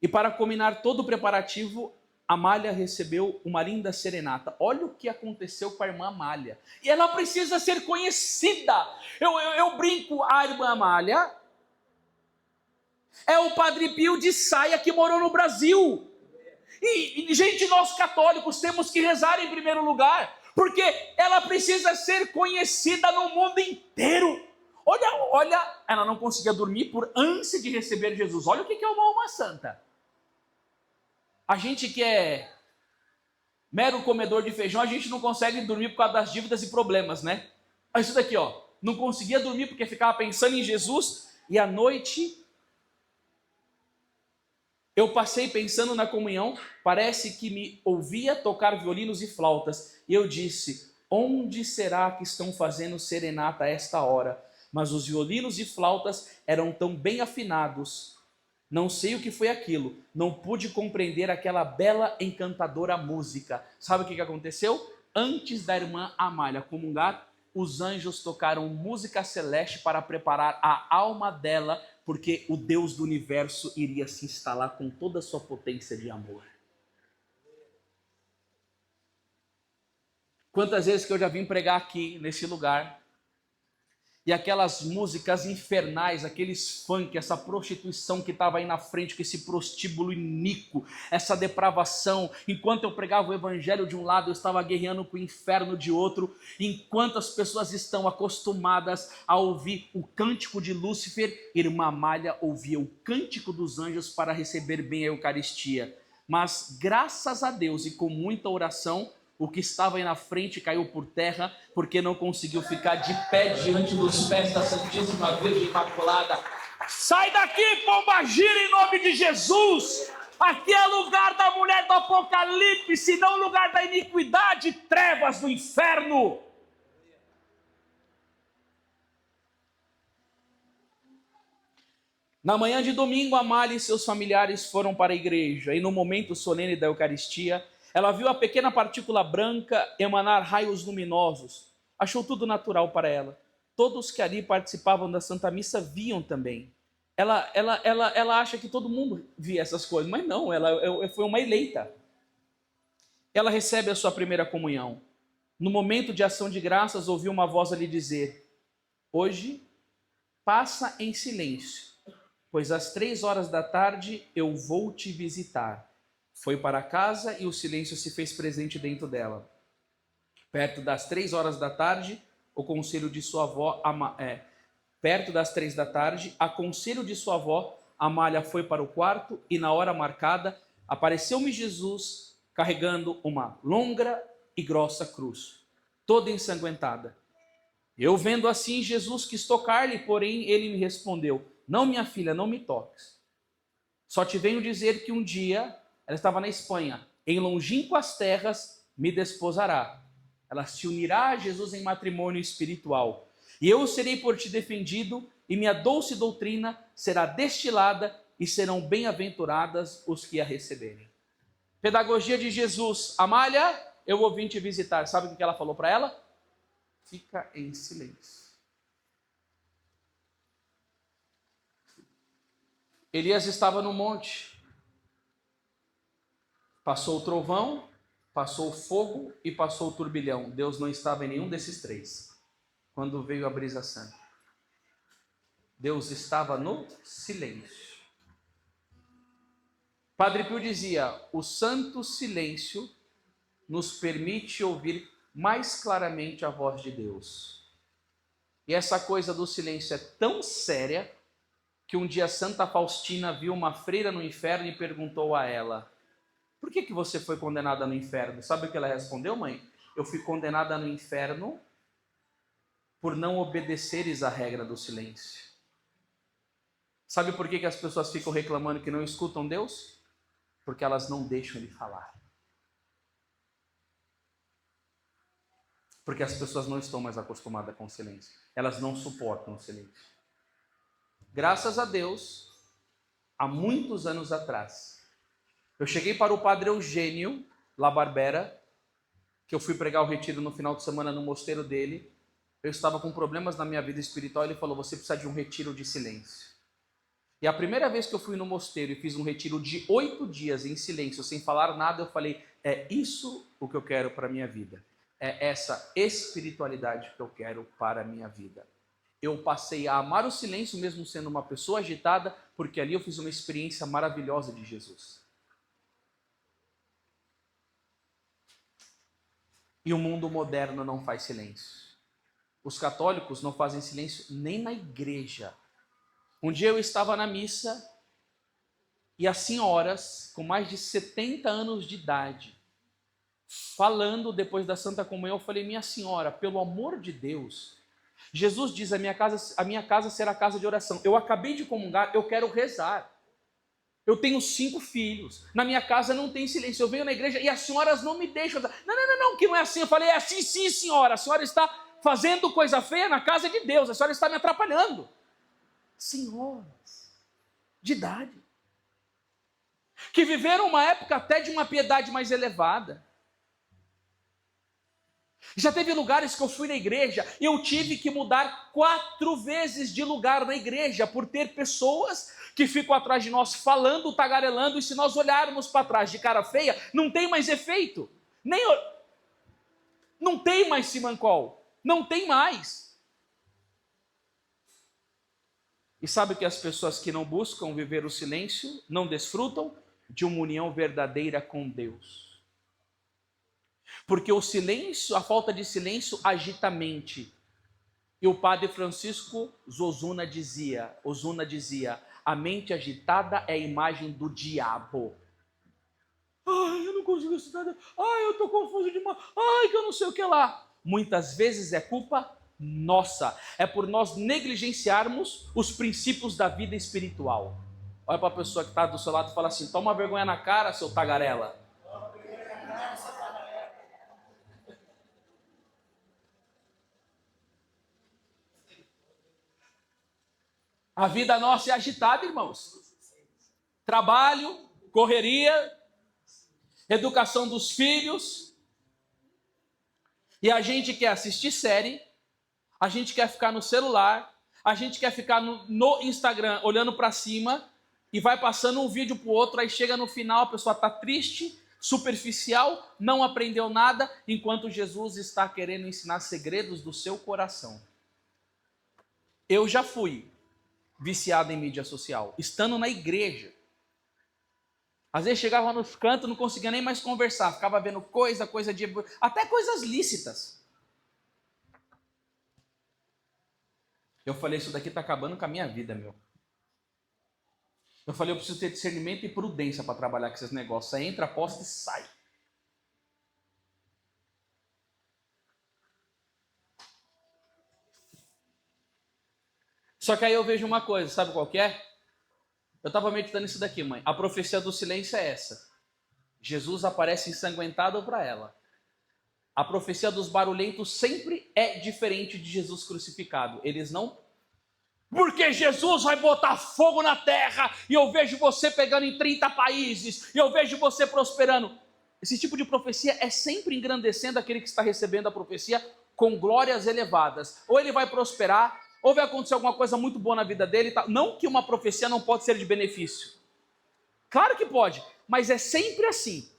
E para combinar todo o preparativo, Amália recebeu uma linda serenata. Olha o que aconteceu com a irmã Amália. E ela precisa ser conhecida. Eu brinco, a irmã Amália é o Padre Pio de Saia que morou no Brasil. E gente, nós católicos temos que rezar em primeiro lugar, porque ela precisa ser conhecida no mundo inteiro. Olha, ela não conseguia dormir por ânsia de receber Jesus. Olha o que é uma alma santa. A gente que é mero comedor de feijão, a gente não consegue dormir por causa das dívidas e problemas, né? Olha isso daqui, ó. Não conseguia dormir porque ficava pensando em Jesus, e à noite eu passei pensando na comunhão, parece que me ouvia tocar violinos e flautas, e eu disse: onde será que estão fazendo serenata a esta hora? Mas os violinos e flautas eram tão bem afinados. Não sei o que foi aquilo, não pude compreender aquela bela, encantadora música. Sabe o que aconteceu? Antes da irmã Amália comungar, os anjos tocaram música celeste para preparar a alma dela, porque o Deus do universo iria se instalar com toda a sua potência de amor. Quantas vezes que eu já vim pregar aqui, nesse lugar, e aquelas músicas infernais, aqueles funk, essa prostituição que estava aí na frente, com esse prostíbulo iníquo, essa depravação. Enquanto eu pregava o evangelho de um lado, eu estava guerreando com o inferno de outro. Enquanto as pessoas estão acostumadas a ouvir o cântico de Lúcifer, irmã Amália ouvia o cântico dos anjos para receber bem a Eucaristia. Mas graças a Deus e com muita oração, o que estava aí na frente caiu por terra, porque não conseguiu ficar de pé diante dos pés da Santíssima Virgem Imaculada. Sai daqui, pombagira, em nome de Jesus! Aqui é lugar da mulher do Apocalipse, não lugar da iniquidade e trevas do inferno. Na manhã de domingo, Amália e seus familiares foram para a igreja, e no momento solene da Eucaristia, ela viu a pequena partícula branca emanar raios luminosos. Achou tudo natural para ela. Todos que ali participavam da Santa Missa viam também. Ela acha que todo mundo via essas coisas, mas não, ela foi uma eleita. ela recebe a sua primeira comunhão. No momento de ação de graças, ouviu uma voz ali dizer: hoje passa em silêncio, pois às 3 horas da tarde eu vou te visitar. Foi para casa e o silêncio se fez presente dentro dela. Perto das 3 horas da tarde, o conselho de sua avó, perto das 3 da tarde, a conselho de sua avó, Amália foi para o quarto e na hora marcada apareceu-me Jesus carregando uma longa e grossa cruz, toda ensanguentada. Eu vendo assim, Jesus quis tocar-lhe, porém ele me respondeu: não, minha filha, não me toques. Só te venho dizer que um dia, ela estava na Espanha, em longínquas terras me desposará. Ela se unirá a Jesus em matrimônio espiritual. E eu serei por ti defendido, e minha doce doutrina será destilada, e serão bem-aventuradas os que a receberem. Pedagogia de Jesus. Amália, eu vou vir te visitar. Sabe o que ela falou para ela? Fica em silêncio. Elias estava no monte. Passou o trovão, passou o fogo e passou o turbilhão. Deus não estava em nenhum desses três. Quando veio a brisa santa, Deus estava no silêncio. Padre Pio dizia: o santo silêncio nos permite ouvir mais claramente a voz de Deus. E essa coisa do silêncio é tão séria que um dia Santa Faustina viu uma freira no inferno e perguntou a ela: por que você foi condenada no inferno? Sabe o que ela respondeu, mãe? Eu fui condenada no inferno por não obedeceres à regra do silêncio. Sabe por que as pessoas ficam reclamando que não escutam Deus? Porque elas não deixam Ele falar. Porque as pessoas não estão mais acostumadas com o silêncio. Elas não suportam o silêncio. Graças a Deus, há muitos anos atrás, eu cheguei para o Padre Eugênio La Barbera, que eu fui pregar o retiro no final de semana no mosteiro dele. Eu estava com problemas na minha vida espiritual, ele falou: você precisa de um retiro de silêncio. E a primeira vez que eu fui no mosteiro e fiz um retiro de 8 dias em silêncio, sem falar nada, eu falei: é isso o que eu quero para a minha vida. É essa espiritualidade que eu quero para a minha vida. Eu passei a amar o silêncio mesmo sendo uma pessoa agitada, porque ali eu fiz uma experiência maravilhosa de Jesus. E o mundo moderno não faz silêncio. Os católicos não fazem silêncio nem na igreja. Um dia eu estava na missa e as senhoras, com mais de 70 anos de idade, falando depois da Santa Comunhão, eu falei: minha senhora, pelo amor de Deus, Jesus diz: a minha casa será casa de oração. Eu acabei de comungar, eu quero rezar. Eu tenho 5 filhos, na minha casa não tem silêncio, eu venho na igreja e as senhoras não me deixam. Não, que não é assim. Eu falei: é assim sim, senhora, a senhora está fazendo coisa feia na casa de Deus, a senhora está me atrapalhando. Senhoras de idade, que viveram uma época até de uma piedade mais elevada. Já teve lugares que eu fui na igreja e eu tive que mudar 4 vezes de lugar na igreja por ter pessoas que ficam atrás de nós falando, tagarelando, e se nós olharmos para trás de cara feia, não tem mais efeito. Não tem mais simancol. Não tem mais. E sabe que as pessoas que não buscam viver o silêncio não desfrutam de uma união verdadeira com Deus. Porque o silêncio, a falta de silêncio agita a mente. E o padre Francisco Osuna dizia: a mente agitada é a imagem do diabo. Ai, eu não consigo estudar. Ai, eu estou confuso demais. Ai, que eu não sei o que lá. Muitas vezes é culpa nossa. É por nós negligenciarmos os princípios da vida espiritual. Olha para a pessoa que está do seu lado e fala assim: toma vergonha na cara, seu tagarela. A vida nossa é agitada, irmãos. Trabalho, correria, educação dos filhos. E a gente quer assistir série, a gente quer ficar no celular, a gente quer ficar no Instagram olhando para cima e vai passando um vídeo para o outro, aí chega no final, a pessoa está triste, superficial, não aprendeu nada, enquanto Jesus está querendo ensinar segredos do seu coração. Eu já fui viciado em mídia social, estando na igreja. Às vezes chegava nos cantos, não conseguia nem mais conversar, ficava vendo coisa de... até coisas lícitas. Eu falei, isso daqui está acabando com a minha vida, meu. Eu falei, eu preciso ter discernimento e prudência para trabalhar com esses negócios. Você entra, aposta e sai. Só que aí eu vejo uma coisa, sabe qual que é? Eu estava meditando isso daqui, mãe. A profecia do silêncio é essa. Jesus aparece ensanguentado para ela. A profecia dos barulhentos sempre é diferente de Jesus crucificado. Eles não... Porque Jesus vai botar fogo na terra e eu vejo você pegando em 30 países e eu vejo você prosperando. Esse tipo de profecia é sempre engrandecendo aquele que está recebendo a profecia com glórias elevadas. Ou ele vai prosperar, ou vai acontecer alguma coisa muito boa na vida dele. Não que uma profecia não pode ser de benefício. Claro que pode, mas é sempre assim.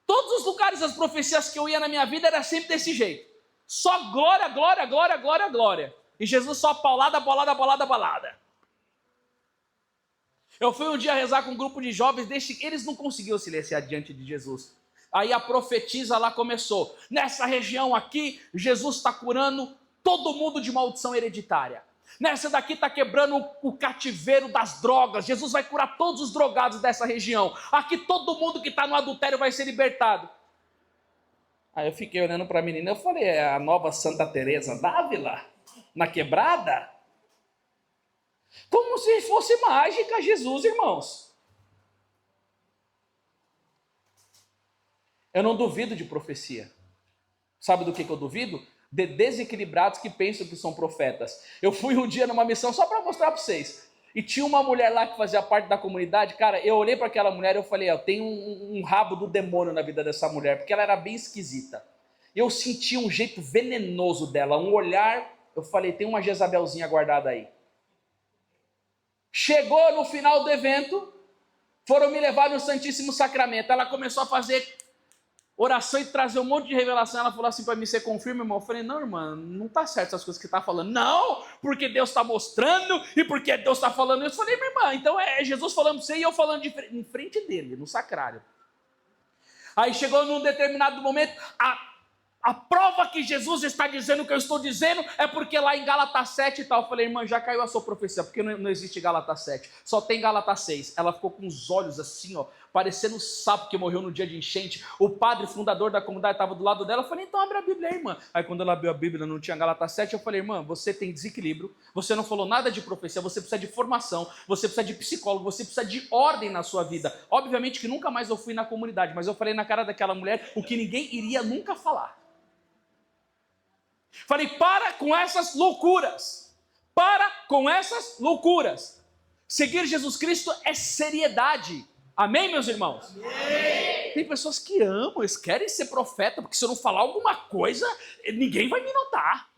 Todos os lugares das profecias que eu ia na minha vida era sempre desse jeito. Só glória, glória, glória, glória, glória. E Jesus só paulada, paulada, paulada, paulada. Eu fui um dia rezar com um grupo de jovens, eles não conseguiam silenciar diante de Jesus. Aí a profetisa lá começou. Nessa região aqui, Jesus está curando todo mundo de maldição hereditária. Nessa daqui está quebrando o cativeiro das drogas. Jesus vai curar todos os drogados dessa região. Aqui todo mundo que está no adultério vai ser libertado. Aí eu fiquei olhando para a menina, eu falei, é a nova Santa Teresa d'Ávila? Na quebrada? Como se fosse mágica Jesus, irmãos. Eu não duvido de profecia. Sabe do que eu duvido? De desequilibrados que pensam que são profetas. Eu fui um dia numa missão só para mostrar para vocês. E tinha uma mulher lá que fazia parte da comunidade. Cara, eu olhei para aquela mulher e eu falei, ó, tem um rabo do demônio na vida dessa mulher, porque ela era bem esquisita. Eu senti um jeito venenoso dela, um olhar. Eu falei, tem uma Jezabelzinha guardada aí. Chegou no final do evento, foram me levar no Santíssimo Sacramento. Ela começou a fazer oração e trazer um monte de revelação. Ela falou assim para mim, você confirma, irmão? Eu falei, não, irmã, não está certo essas coisas que está falando. Não, porque Deus está mostrando e porque Deus está falando isso. Eu falei, minha irmã, então é Jesus falando para você e eu falando em frente dele, no sacrário. Aí chegou num determinado momento, a prova que Jesus está dizendo o que eu estou dizendo é porque lá em Gálatas 7 e tal. Eu falei, irmã, já caiu a sua profecia, porque não existe Gálatas 7, só tem Gálatas 6. Ela ficou com os olhos assim, ó, parecendo um sapo que morreu no dia de enchente. O padre fundador da comunidade estava do lado dela. Eu falei, então abre a Bíblia aí, irmã. Aí quando ela abriu a Bíblia não tinha Gálatas 7, eu falei, irmã, você tem desequilíbrio, você não falou nada de profecia, você precisa de formação, você precisa de psicólogo, você precisa de ordem na sua vida. Obviamente que nunca mais eu fui na comunidade, mas eu falei na cara daquela mulher o que ninguém iria nunca falar. Falei, para com essas loucuras. Para com essas loucuras. Seguir Jesus Cristo é seriedade. Amém, meus irmãos? Amém. Tem pessoas que amam, eles querem ser profeta, porque se eu não falar alguma coisa, ninguém vai me notar.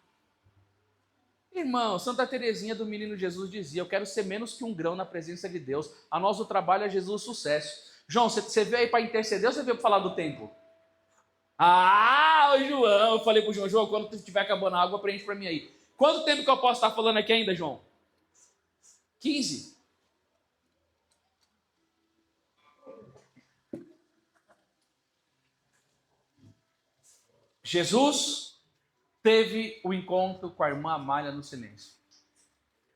Irmão, Santa Teresinha do Menino Jesus dizia, eu quero ser menos que um grão na presença de Deus. A nós o trabalho é Jesus o sucesso. João, você veio aí para interceder ou você veio para falar do tempo? Ah, o João, eu falei pro João, quando estiver acabando a água, preenche para mim aí. Quanto tempo que eu posso estar falando aqui ainda, João? 15. Jesus teve o encontro com a irmã Amália no silêncio.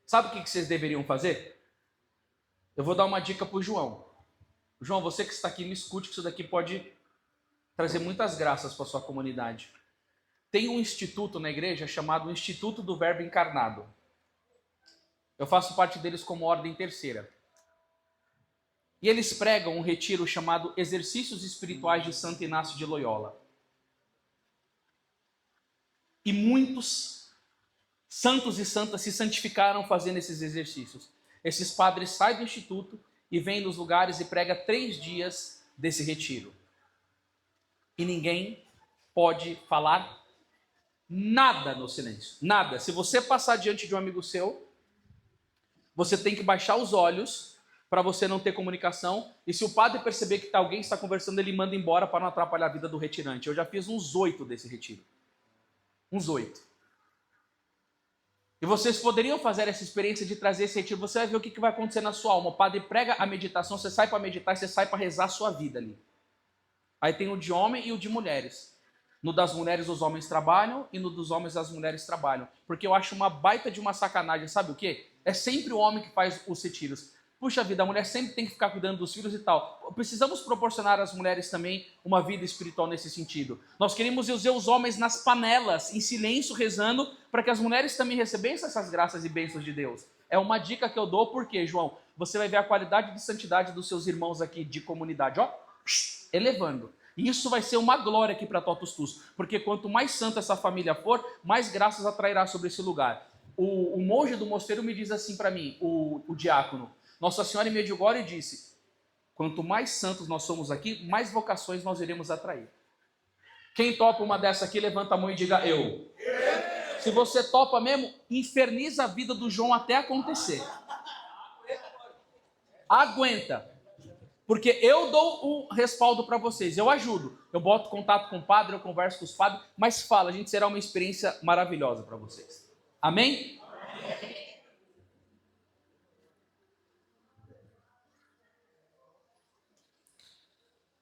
Sabe o que vocês deveriam fazer? Eu vou dar uma dica pro João. João, você que está aqui, me escute, que isso daqui pode trazer muitas graças para a sua comunidade. Tem um instituto na igreja chamado Instituto do Verbo Encarnado. Eu faço parte deles como ordem terceira. E eles pregam um retiro chamado Exercícios Espirituais de Santo Inácio de Loyola. E muitos santos e santas se santificaram fazendo esses exercícios. Esses padres saem do instituto e vêm nos lugares e pregam 3 dias desse retiro. E ninguém pode falar nada no silêncio. Nada. Se você passar diante de um amigo seu, você tem que baixar os olhos para você não ter comunicação. E se o padre perceber que alguém está conversando, ele manda embora para não atrapalhar a vida do retirante. Eu já fiz uns 8 desse retiro. Uns 8. E vocês poderiam fazer essa experiência de trazer esse retiro. Você vai ver o que vai acontecer na sua alma. O padre prega a meditação, você sai para meditar e você sai para rezar a sua vida ali. Aí tem o de homem e o de mulheres. No das mulheres os homens trabalham e no dos homens as mulheres trabalham. Porque eu acho uma baita de uma sacanagem, sabe o quê? É sempre o homem que faz os retiros. Puxa vida, a mulher sempre tem que ficar cuidando dos filhos e tal. Precisamos proporcionar às mulheres também uma vida espiritual nesse sentido. Nós queremos ver os homens nas panelas, em silêncio, rezando, para que as mulheres também recebessem essas graças e bênçãos de Deus. É uma dica que eu dou, porque, João, você vai ver a qualidade de santidade dos seus irmãos aqui de comunidade, ó, elevando. E isso vai ser uma glória aqui para Totus Tus, porque quanto mais santa essa família for, mais graças atrairá sobre esse lugar. O monge do mosteiro me diz assim para mim, o diácono, Nossa Senhora em Medjugorje disse, quanto mais santos nós somos aqui, mais vocações nós iremos atrair. Quem topa uma dessa aqui, levanta a mão e diga eu. Se você topa mesmo, inferniza a vida do João até acontecer. Aguenta. Porque eu dou o respaldo para vocês, eu ajudo. Eu boto contato com o padre, eu converso com os padres, mas fala, a gente será uma experiência maravilhosa para vocês. Amém? Amém.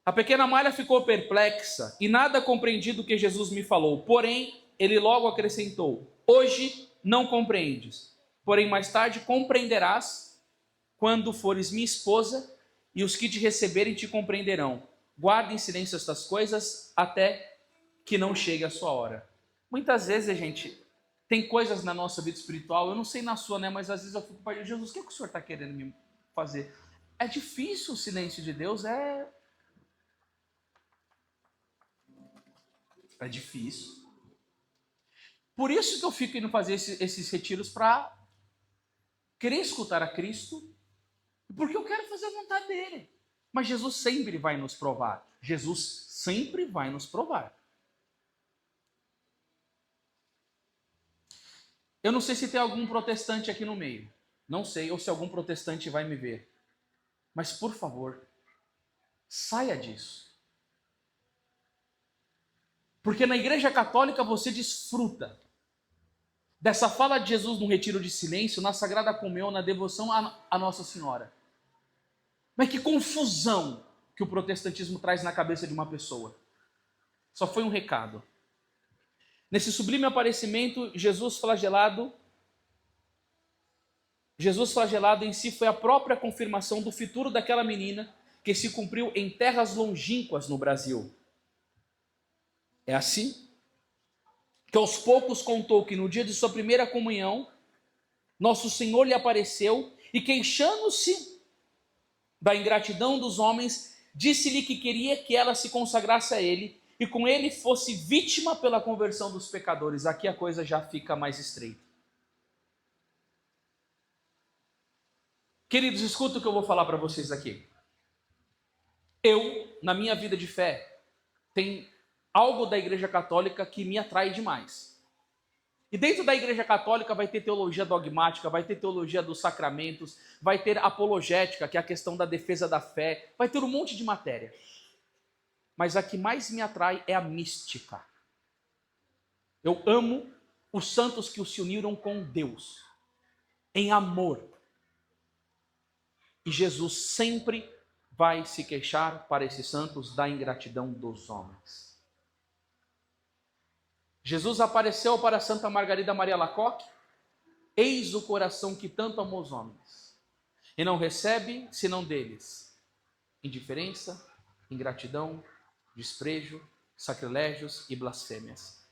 A pequena Malha ficou perplexa e nada compreendia do que Jesus me falou. Porém, ele logo acrescentou, hoje não compreendes, porém mais tarde compreenderás quando fores minha esposa e os que te receberem te compreenderão. Guarde em silêncio estas coisas até que não chegue a sua hora. Muitas vezes, gente, tem coisas na nossa vida espiritual, eu não sei na sua, né? Mas às vezes eu fico para Jesus, o que o senhor está querendo me fazer? É difícil o silêncio de Deus, é difícil. Por isso que eu fico indo fazer esses retiros para querer escutar a Cristo, porque eu quero fazer a vontade dele. Mas Jesus sempre vai nos provar. Jesus sempre vai nos provar. Eu não sei se tem algum protestante aqui no meio. Não sei, ou se algum protestante vai me ver. Mas, por favor, saia disso. Porque na Igreja Católica você desfruta dessa fala de Jesus no retiro de silêncio, na Sagrada Comunhão, na devoção a Nossa Senhora. Mas que confusão que o protestantismo traz na cabeça de uma pessoa. Só foi um recado. Nesse sublime aparecimento, Jesus flagelado em si foi a própria confirmação do futuro daquela menina que se cumpriu em terras longínquas no Brasil. É assim que aos poucos contou que no dia de sua primeira comunhão, nosso Senhor lhe apareceu e, queixando-se da ingratidão dos homens, disse-lhe que queria que ela se consagrasse a ele e com ele fosse vítima pela conversão dos pecadores. Aqui a coisa já fica mais estreita. Queridos, escuta o que eu vou falar para vocês aqui. Eu, na minha vida de fé, tenho algo da Igreja Católica que me atrai demais. E dentro da Igreja Católica vai ter teologia dogmática, vai ter teologia dos sacramentos, vai ter apologética, que é a questão da defesa da fé, vai ter um monte de matéria. Mas a que mais me atrai é a mística. Eu amo os santos que se uniram com Deus, em amor. E Jesus sempre vai se queixar para esses santos da ingratidão dos homens. Jesus apareceu para Santa Margarida Maria Alacoque, eis o coração que tanto amou os homens, e não recebe senão deles indiferença, ingratidão, desprezo, sacrilégios e blasfêmias.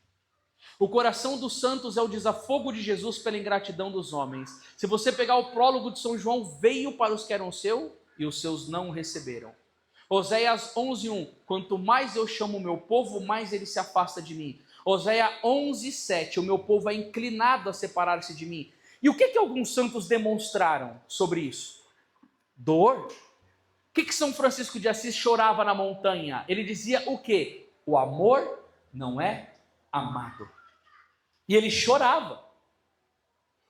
O coração dos santos é o desafogo de Jesus pela ingratidão dos homens. Se você pegar o prólogo de São João, veio para os que eram seus e os seus não receberam. Oséias 11:1, quanto mais eu chamo o meu povo, mais ele se afasta de mim. Oséias 11:7, o meu povo é inclinado a separar-se de mim. E o que alguns santos demonstraram sobre isso? Dor. O que São Francisco de Assis chorava na montanha? Ele dizia o quê? O amor não é amado. E ele chorava.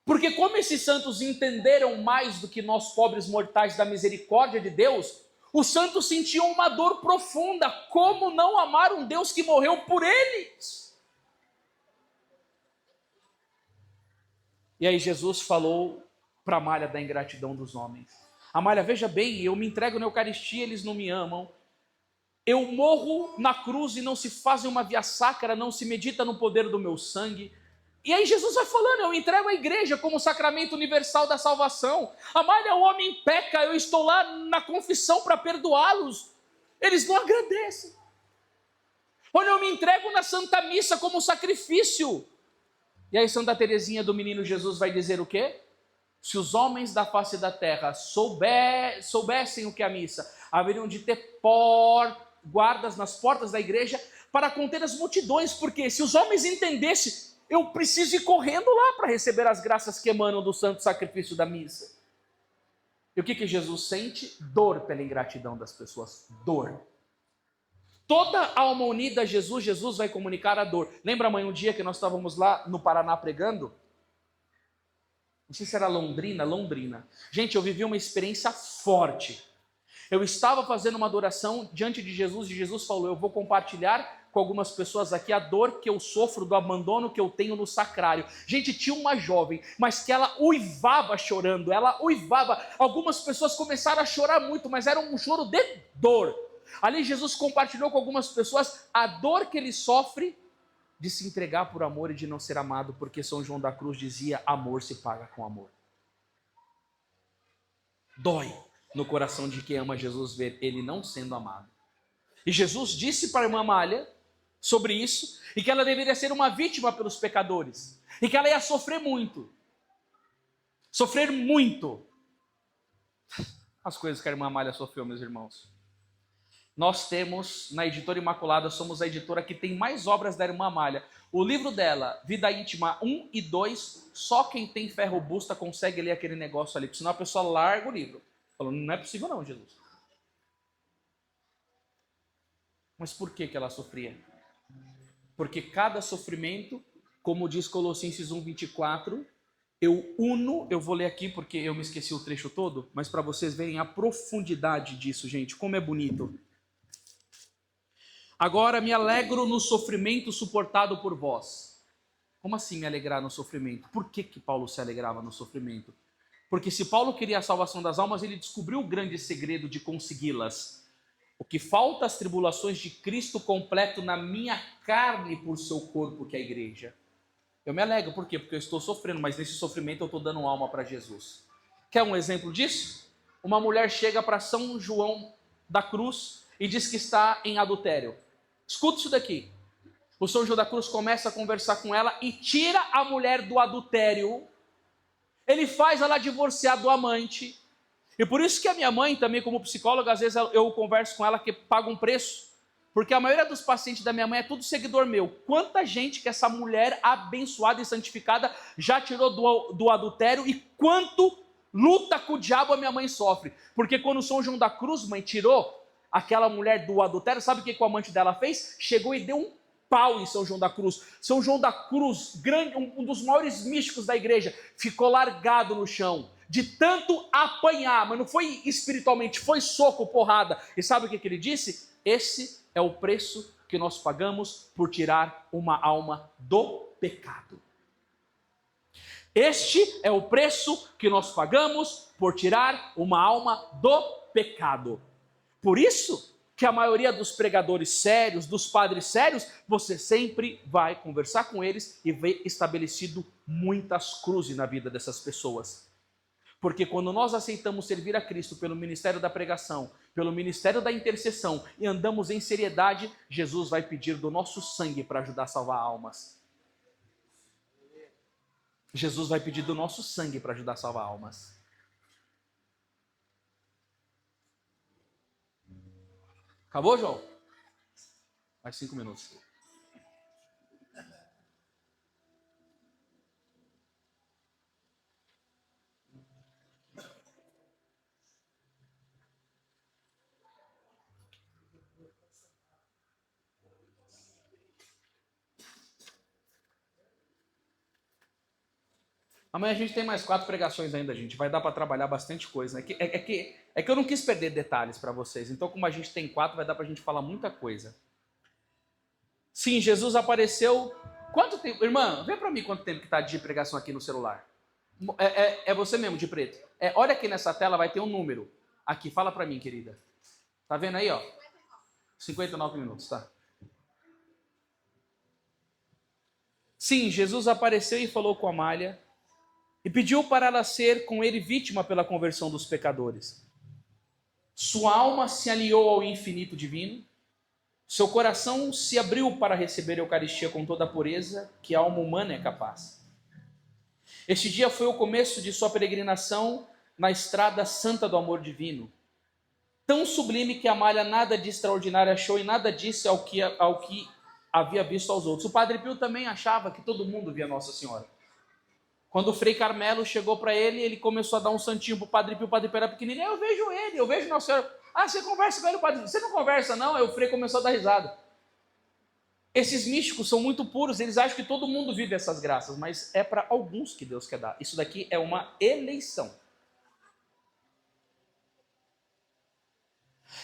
Porque como esses santos entenderam mais do que nós pobres mortais da misericórdia de Deus, os santos sentiam uma dor profunda. Como não amar um Deus que morreu por eles? E aí Jesus falou para Amália da ingratidão dos homens. Amália, veja bem, eu me entrego na Eucaristia, eles não me amam. Eu morro na cruz e não se fazem uma via sacra, não se medita no poder do meu sangue. E aí Jesus vai falando, eu entrego a igreja como sacramento universal da salvação. Amália, o homem peca, eu estou lá na confissão para perdoá-los. Eles não agradecem. Olha, eu me entrego na Santa Missa como sacrifício. E aí Santa Teresinha do Menino Jesus vai dizer o quê? Se os homens da face da terra soubessem o que é a missa, haveriam de ter guardas nas portas da igreja para conter as multidões, porque se os homens entendessem, eu preciso ir correndo lá para receber as graças que emanam do santo sacrifício da missa. E o que Jesus sente? Dor pela ingratidão das pessoas, dor. Toda alma unida a Jesus, Jesus vai comunicar a dor. Lembra, mãe, um dia que nós estávamos lá no Paraná pregando? Não sei se era Londrina. Gente, eu vivi uma experiência forte. Eu estava fazendo uma adoração diante de Jesus e Jesus falou, eu vou compartilhar com algumas pessoas aqui a dor que eu sofro do abandono que eu tenho no sacrário. Gente, tinha uma jovem, mas que ela uivava chorando, ela uivava. Algumas pessoas começaram a chorar muito, mas era um choro de dor. Ali Jesus compartilhou com algumas pessoas a dor que ele sofre de se entregar por amor e de não ser amado, porque São João da Cruz dizia, amor se paga com amor. Dói no coração de quem ama Jesus ver ele não sendo amado. E Jesus disse para a irmã Amália sobre isso, e que ela deveria ser uma vítima pelos pecadores, e que ela ia sofrer muito. Sofrer muito. As coisas que a irmã Amália sofreu, meus irmãos. Nós temos, na Editora Imaculada, somos a editora que tem mais obras da irmã Amália. O livro dela, Vida Íntima 1 e 2, só quem tem fé robusta consegue ler aquele negócio ali, porque senão a pessoa larga o livro. Falando, não é possível não, Jesus. Mas por que ela sofria? Porque cada sofrimento, como diz Colossenses 1:24, eu vou ler aqui porque eu me esqueci o trecho todo, mas para vocês verem a profundidade disso, gente, como é bonito. Agora me alegro no sofrimento suportado por vós. Como assim me alegrar no sofrimento? Por que Paulo se alegrava no sofrimento? Porque se Paulo queria a salvação das almas, ele descobriu o grande segredo de consegui-las. O que falta as tribulações de Cristo completo na minha carne por seu corpo, que é a igreja. Eu me alegro, por quê? Porque eu estou sofrendo, mas nesse sofrimento eu estou dando alma para Jesus. Quer um exemplo disso? Uma mulher chega para São João da Cruz e diz que está em adultério. Escuta isso daqui. O São João da Cruz começa a conversar com ela e tira a mulher do adultério. Ele faz ela divorciar do amante. E por isso que a minha mãe, também como psicóloga, às vezes eu converso com ela que paga um preço. Porque a maioria dos pacientes da minha mãe é tudo seguidor meu. Quanta gente que essa mulher abençoada e santificada já tirou do adultério e quanto luta com o diabo a minha mãe sofre. Porque quando o São João da Cruz, mãe, tirou aquela mulher do adultério, sabe o que o amante dela fez? Chegou e deu um pau em São João da Cruz. São João da Cruz, um dos maiores místicos da igreja, ficou largado no chão. De tanto apanhar, mas não foi espiritualmente, foi soco, porrada. E sabe o que ele disse? Esse é o preço que nós pagamos por tirar uma alma do pecado. Este é o preço que nós pagamos por tirar uma alma do pecado. Por isso que a maioria dos pregadores sérios, dos padres sérios, você sempre vai conversar com eles e ver estabelecido muitas cruzes na vida dessas pessoas. Porque quando nós aceitamos servir a Cristo pelo ministério da pregação, pelo ministério da intercessão e andamos em seriedade, Jesus vai pedir do nosso sangue para ajudar a salvar almas. Jesus vai pedir do nosso sangue para ajudar a salvar almas. Acabou, João? Mais 5 minutos. Amanhã a gente tem mais 4 pregações ainda, gente. Vai dar para trabalhar bastante coisa. É que eu não quis perder detalhes para vocês. Então, como a gente tem 4, vai dar para a gente falar muita coisa. Sim, Jesus apareceu. Quanto tempo? Irmã, vê para mim quanto tempo que está de pregação aqui no celular. É você mesmo, de preto. Olha aqui nessa tela, vai ter um número. Aqui, fala para mim, querida. Tá vendo aí, ó? 59 minutos, tá? Sim, Jesus apareceu e falou com Amália e pediu para ela ser com ele vítima pela conversão dos pecadores. Sua alma se aliou ao infinito divino, seu coração se abriu para receber a Eucaristia com toda a pureza que a alma humana é capaz. Este dia foi o começo de sua peregrinação na estrada santa do amor divino, tão sublime que Amália nada de extraordinário achou e nada disse ao que havia visto aos outros. O Padre Pio também achava que todo mundo via Nossa Senhora. Quando o Frei Carmelo chegou para ele, ele começou a dar um santinho para o Padre Pio era pequenininho. Eu vejo ele, eu vejo Nossa Senhora. Ah, você conversa com ele, Padre Pio? Você não conversa não? Aí o Frei começou a dar risada. Esses místicos são muito puros, eles acham que todo mundo vive essas graças, mas é para alguns que Deus quer dar. Isso daqui é uma eleição.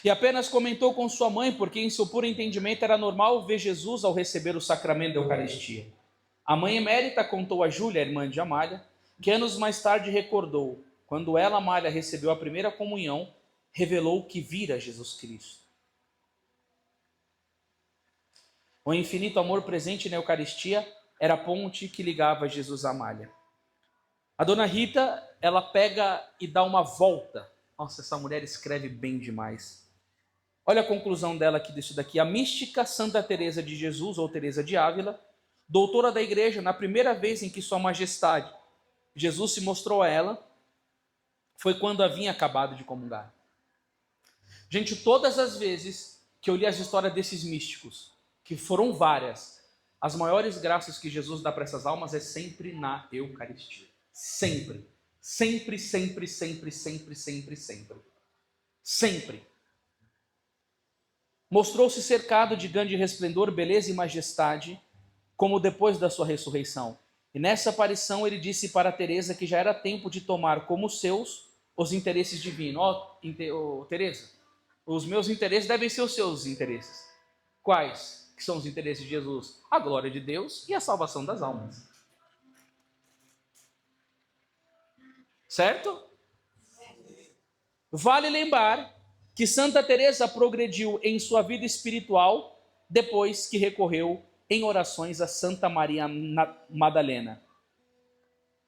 E apenas comentou com sua mãe, porque em seu puro entendimento era normal ver Jesus ao receber o sacramento da Eucaristia. A mãe emérita contou a Júlia, irmã de Amália, que anos mais tarde recordou, quando ela, Amália, recebeu a primeira comunhão, revelou que vira Jesus Cristo. O infinito amor presente na Eucaristia era a ponte que ligava Jesus a Amália. A dona Rita, ela pega e dá uma volta. Nossa, essa mulher escreve bem demais. Olha a conclusão dela aqui disso daqui. A mística Santa Teresa de Jesus, ou Teresa de Ávila, doutora da igreja, na primeira vez em que Sua Majestade Jesus se mostrou a ela, foi quando havia acabado de comungar. Gente, todas as vezes que eu li as histórias desses místicos, que foram várias, as maiores graças que Jesus dá para essas almas é sempre na Eucaristia. Sempre. Sempre, sempre, sempre, sempre, sempre, sempre. Sempre. Mostrou-se cercado de grande resplendor, beleza e majestade, como depois da sua ressurreição. E nessa aparição ele disse para Teresa que já era tempo de tomar como seus os interesses divinos. Teresa, os meus interesses devem ser os seus interesses. Quais que são os interesses de Jesus? A glória de Deus e a salvação das almas. Certo? Vale lembrar que Santa Teresa progrediu em sua vida espiritual depois que recorreu em orações a Santa Maria Madalena,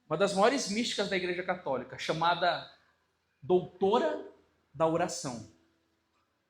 uma das maiores místicas da Igreja Católica, chamada Doutora da Oração.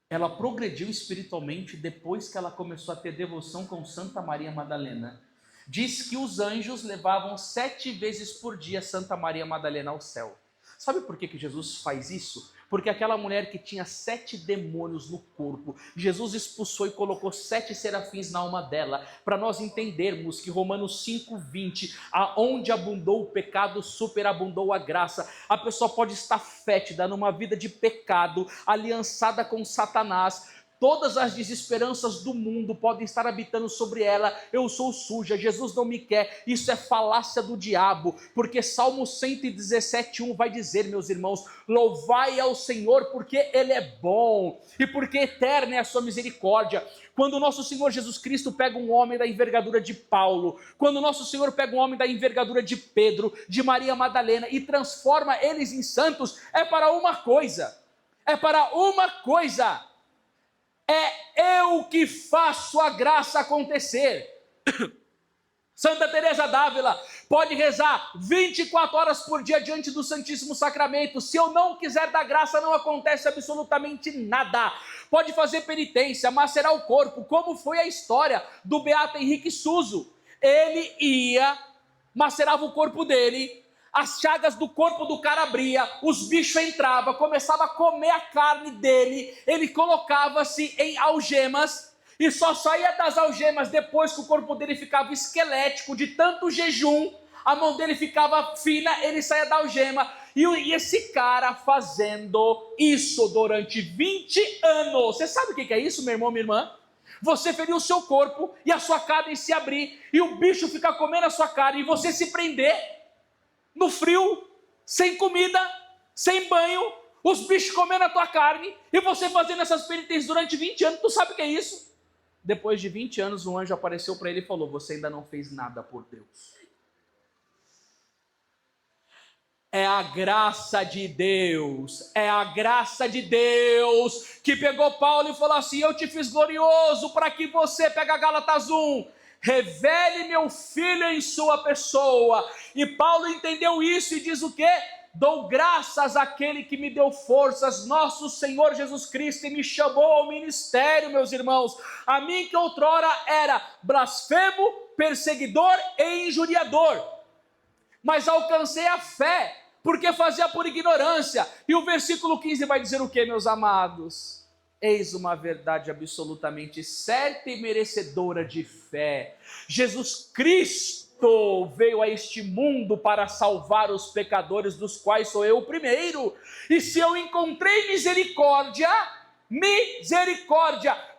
Ela progrediu espiritualmente depois que ela começou a ter devoção com Santa Maria Madalena. Diz que os anjos levavam 7 vezes por dia Santa Maria Madalena ao céu. Sabe por que Jesus faz isso? Porque aquela mulher que tinha 7 demônios no corpo, Jesus expulsou e colocou 7 serafins na alma dela, para nós entendermos que Romanos 5:20, aonde abundou o pecado, superabundou a graça. A pessoa pode estar fétida numa vida de pecado, aliançada com Satanás. Todas as desesperanças do mundo podem estar habitando sobre ela. Eu sou suja, Jesus não me quer. Isso é falácia do diabo, porque Salmo 117:1 vai dizer, meus irmãos, louvai ao Senhor porque Ele é bom e porque eterna é a sua misericórdia. Quando o nosso Senhor Jesus Cristo pega um homem da envergadura de Paulo, quando o nosso Senhor pega um homem da envergadura de Pedro, de Maria Madalena e transforma eles em santos, é para uma coisa, é eu que faço a graça acontecer. Santa Teresa d'Ávila pode rezar 24 horas por dia diante do Santíssimo Sacramento. Se eu não quiser dar graça, não acontece absolutamente nada. Pode fazer penitência, macerar o corpo, como foi a história do Beato Henrique Suso. Ele ia, macerava o corpo dele, as chagas do corpo do cara abria, os bichos entravam, começava a comer a carne dele, ele colocava-se em algemas e só saía das algemas depois que o corpo dele ficava esquelético de tanto jejum, a mão dele ficava fina, ele saía da algema. E esse cara fazendo isso durante 20 anos. Você sabe o que é isso, meu irmão, minha irmã? Você ferir o seu corpo e a sua carne se abrir, e o bicho ficar comendo a sua carne e você se prender. no frio, sem comida, sem banho, os bichos comendo a tua carne, e você fazendo essas penitências durante 20 anos, tu sabe o que é isso? Depois de 20 anos, um anjo apareceu para ele e falou: você ainda não fez nada por Deus. É a graça de Deus, é a graça de Deus que pegou Paulo e falou assim: eu te fiz glorioso para que você, pega Gálatas 1, revele meu filho em sua pessoa. E Paulo entendeu isso e diz o quê? Dou graças àquele que me deu forças, nosso Senhor Jesus Cristo, e me chamou ao ministério, meus irmãos. A mim que outrora era blasfemo, perseguidor e injuriador, mas alcancei a fé, porque fazia por ignorância. E o versículo 15 vai dizer o que, meus amados? Eis uma verdade absolutamente certa e merecedora de fé. Jesus Cristo veio a este mundo para salvar os pecadores, dos quais sou eu o primeiro. E se eu encontrei misericórdia,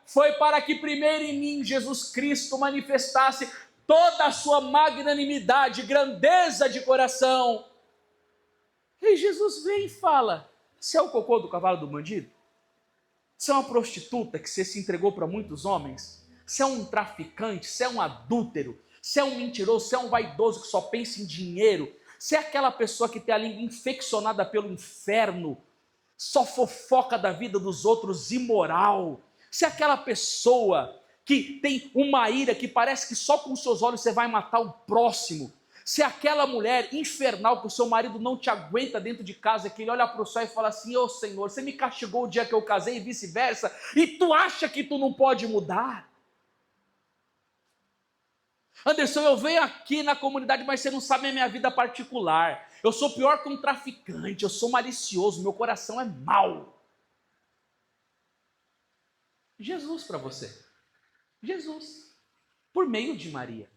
foi para que primeiro em mim Jesus Cristo manifestasse toda a sua magnanimidade, grandeza de coração. E Jesus vem e fala: você é o cocô do cavalo do bandido? Você é uma prostituta que você se entregou para muitos homens? Você é um traficante? Você é um adúltero? Você é um mentiroso? Você é um vaidoso que só pensa em dinheiro? Você é aquela pessoa que tem a língua infeccionada pelo inferno, só fofoca da vida dos outros, imoral? Você é aquela pessoa que tem uma ira que parece que só com seus olhos você vai matar o próximo? Se é aquela mulher infernal que o seu marido não te aguenta dentro de casa, que ele olha para o céu e fala assim: ô Senhor, você me castigou o dia que eu casei e vice-versa, e tu acha que tu não pode mudar? Anderson, eu venho aqui na comunidade, mas você não sabe a minha vida particular. Eu sou pior que um traficante, eu sou malicioso, meu coração é mau. Jesus para você. Jesus, por meio de Maria.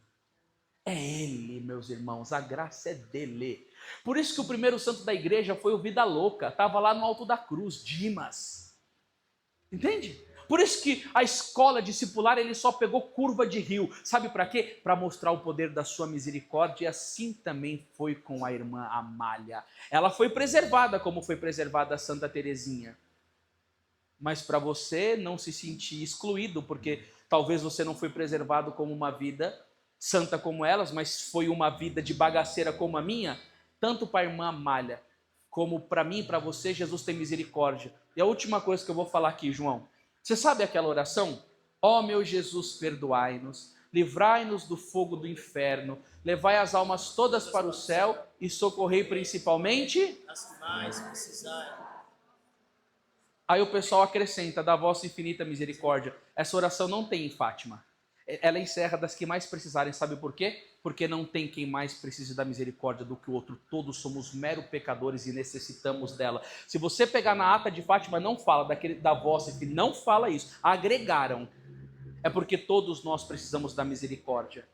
É Ele, meus irmãos, a graça é dele. Por isso que o primeiro santo da igreja foi o Vida Louca, estava lá no alto da cruz, Dimas. Entende? Por isso que a escola discipular, ele só pegou curva de rio. Sabe para quê? Para mostrar o poder da sua misericórdia. E assim também foi com a irmã Amália. Ela foi preservada como foi preservada a Santa Teresinha. Mas para você não se sentir excluído, porque talvez você não foi preservado como uma vida santa como elas, mas foi uma vida de bagaceira como a minha, tanto para a irmã Amália, como para mim e para você, Jesus tem misericórdia. E a última coisa que eu vou falar aqui, João, você sabe aquela oração? Ó meu Jesus, perdoai-nos, livrai-nos do fogo do inferno, levai as almas todas para o céu e socorrei principalmente as que mais precisarem. Aí o pessoal acrescenta: da vossa infinita misericórdia. Essa oração não tem em Fátima. Ela encerra das que mais precisarem. Sabe por quê? Porque não tem quem mais precise da misericórdia do que o outro. Todos somos mero pecadores e necessitamos dela. Se você pegar na ata de Fátima, não fala da vossa, não fala isso. Agregaram. É porque todos nós precisamos da misericórdia.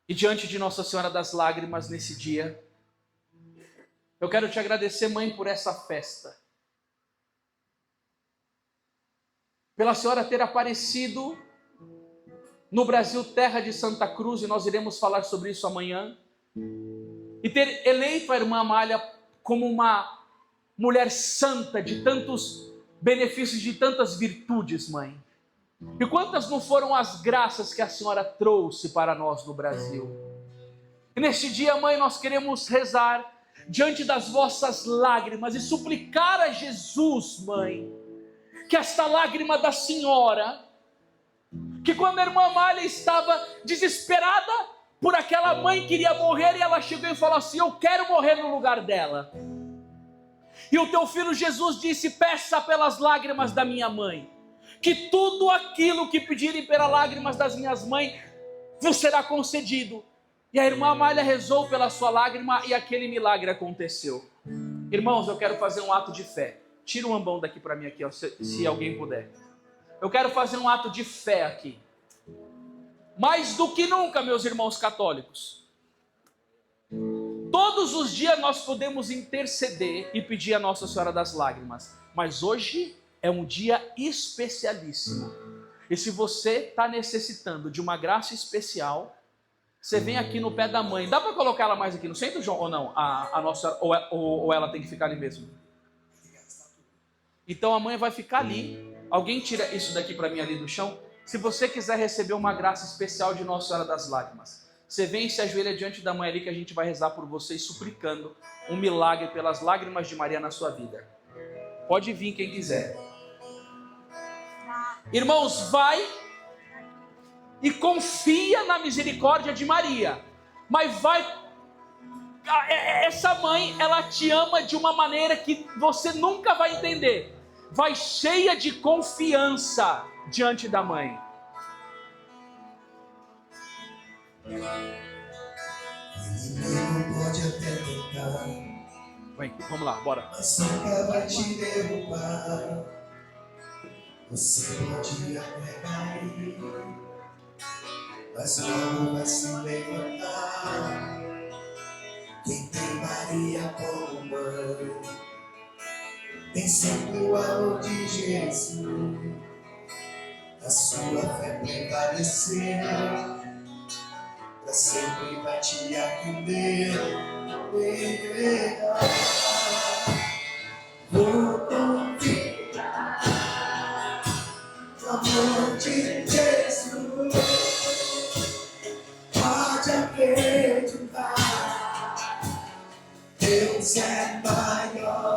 E diante de Nossa Senhora das Lágrimas, nesse dia, eu quero te agradecer, mãe, por essa festa. Pela senhora ter aparecido no Brasil, terra de Santa Cruz, e nós iremos falar sobre isso amanhã, e ter eleito a irmã Amália como uma mulher santa, de tantos benefícios, de tantas virtudes, mãe. E quantas não foram as graças que a senhora trouxe para nós no Brasil? E neste dia, mãe, nós queremos rezar diante das vossas lágrimas e suplicar a Jesus, mãe, que esta lágrima da senhora, que quando a irmã Amália estava desesperada por aquela mãe que iria morrer, e ela chegou e falou assim: eu quero morrer no lugar dela. E o teu filho Jesus disse: peça pelas lágrimas da minha mãe, que tudo aquilo que pedirem pelas lágrimas das minhas mães vos será concedido. E a irmã Amália rezou pela sua lágrima e aquele milagre aconteceu. Irmãos, eu quero fazer um ato de fé. Tira um ambão daqui para mim aqui, ó, se alguém puder. Eu quero fazer um ato de fé aqui. Mais do que nunca, meus irmãos católicos. Todos os dias nós podemos interceder e pedir a Nossa Senhora das Lágrimas. Mas hoje é um dia especialíssimo. E se você está necessitando de uma graça especial, Você vem aqui no pé da mãe. Dá para colocar ela mais aqui no centro, João, ou não? A nossa, ou ela tem que ficar ali mesmo? Então a mãe vai ficar ali. Alguém tira isso daqui para mim ali do chão. Se você quiser receber uma graça especial de Nossa Senhora das Lágrimas, você vem e se ajoelha diante da mãe ali, que a gente vai rezar por você, suplicando um milagre pelas lágrimas de Maria na sua vida. Pode vir quem quiser. Irmãos, vai e confia na misericórdia de Maria. Mas vai... Essa mãe, ela te ama de uma maneira que você nunca vai entender. Vai cheia de confiança diante da mãe. Pode até tentar, Vem, vamos lá, bora. mas nunca vai te derrubar. Você pode até cair, mas logo vai se levantar. Quem tem Maria como mãe tem sempre o amor de Jesus. A sua fé prevaleceu, pra sempre vai te atender. Vou confiar no amor de Jesus. Pode acreditar, Deus é maior.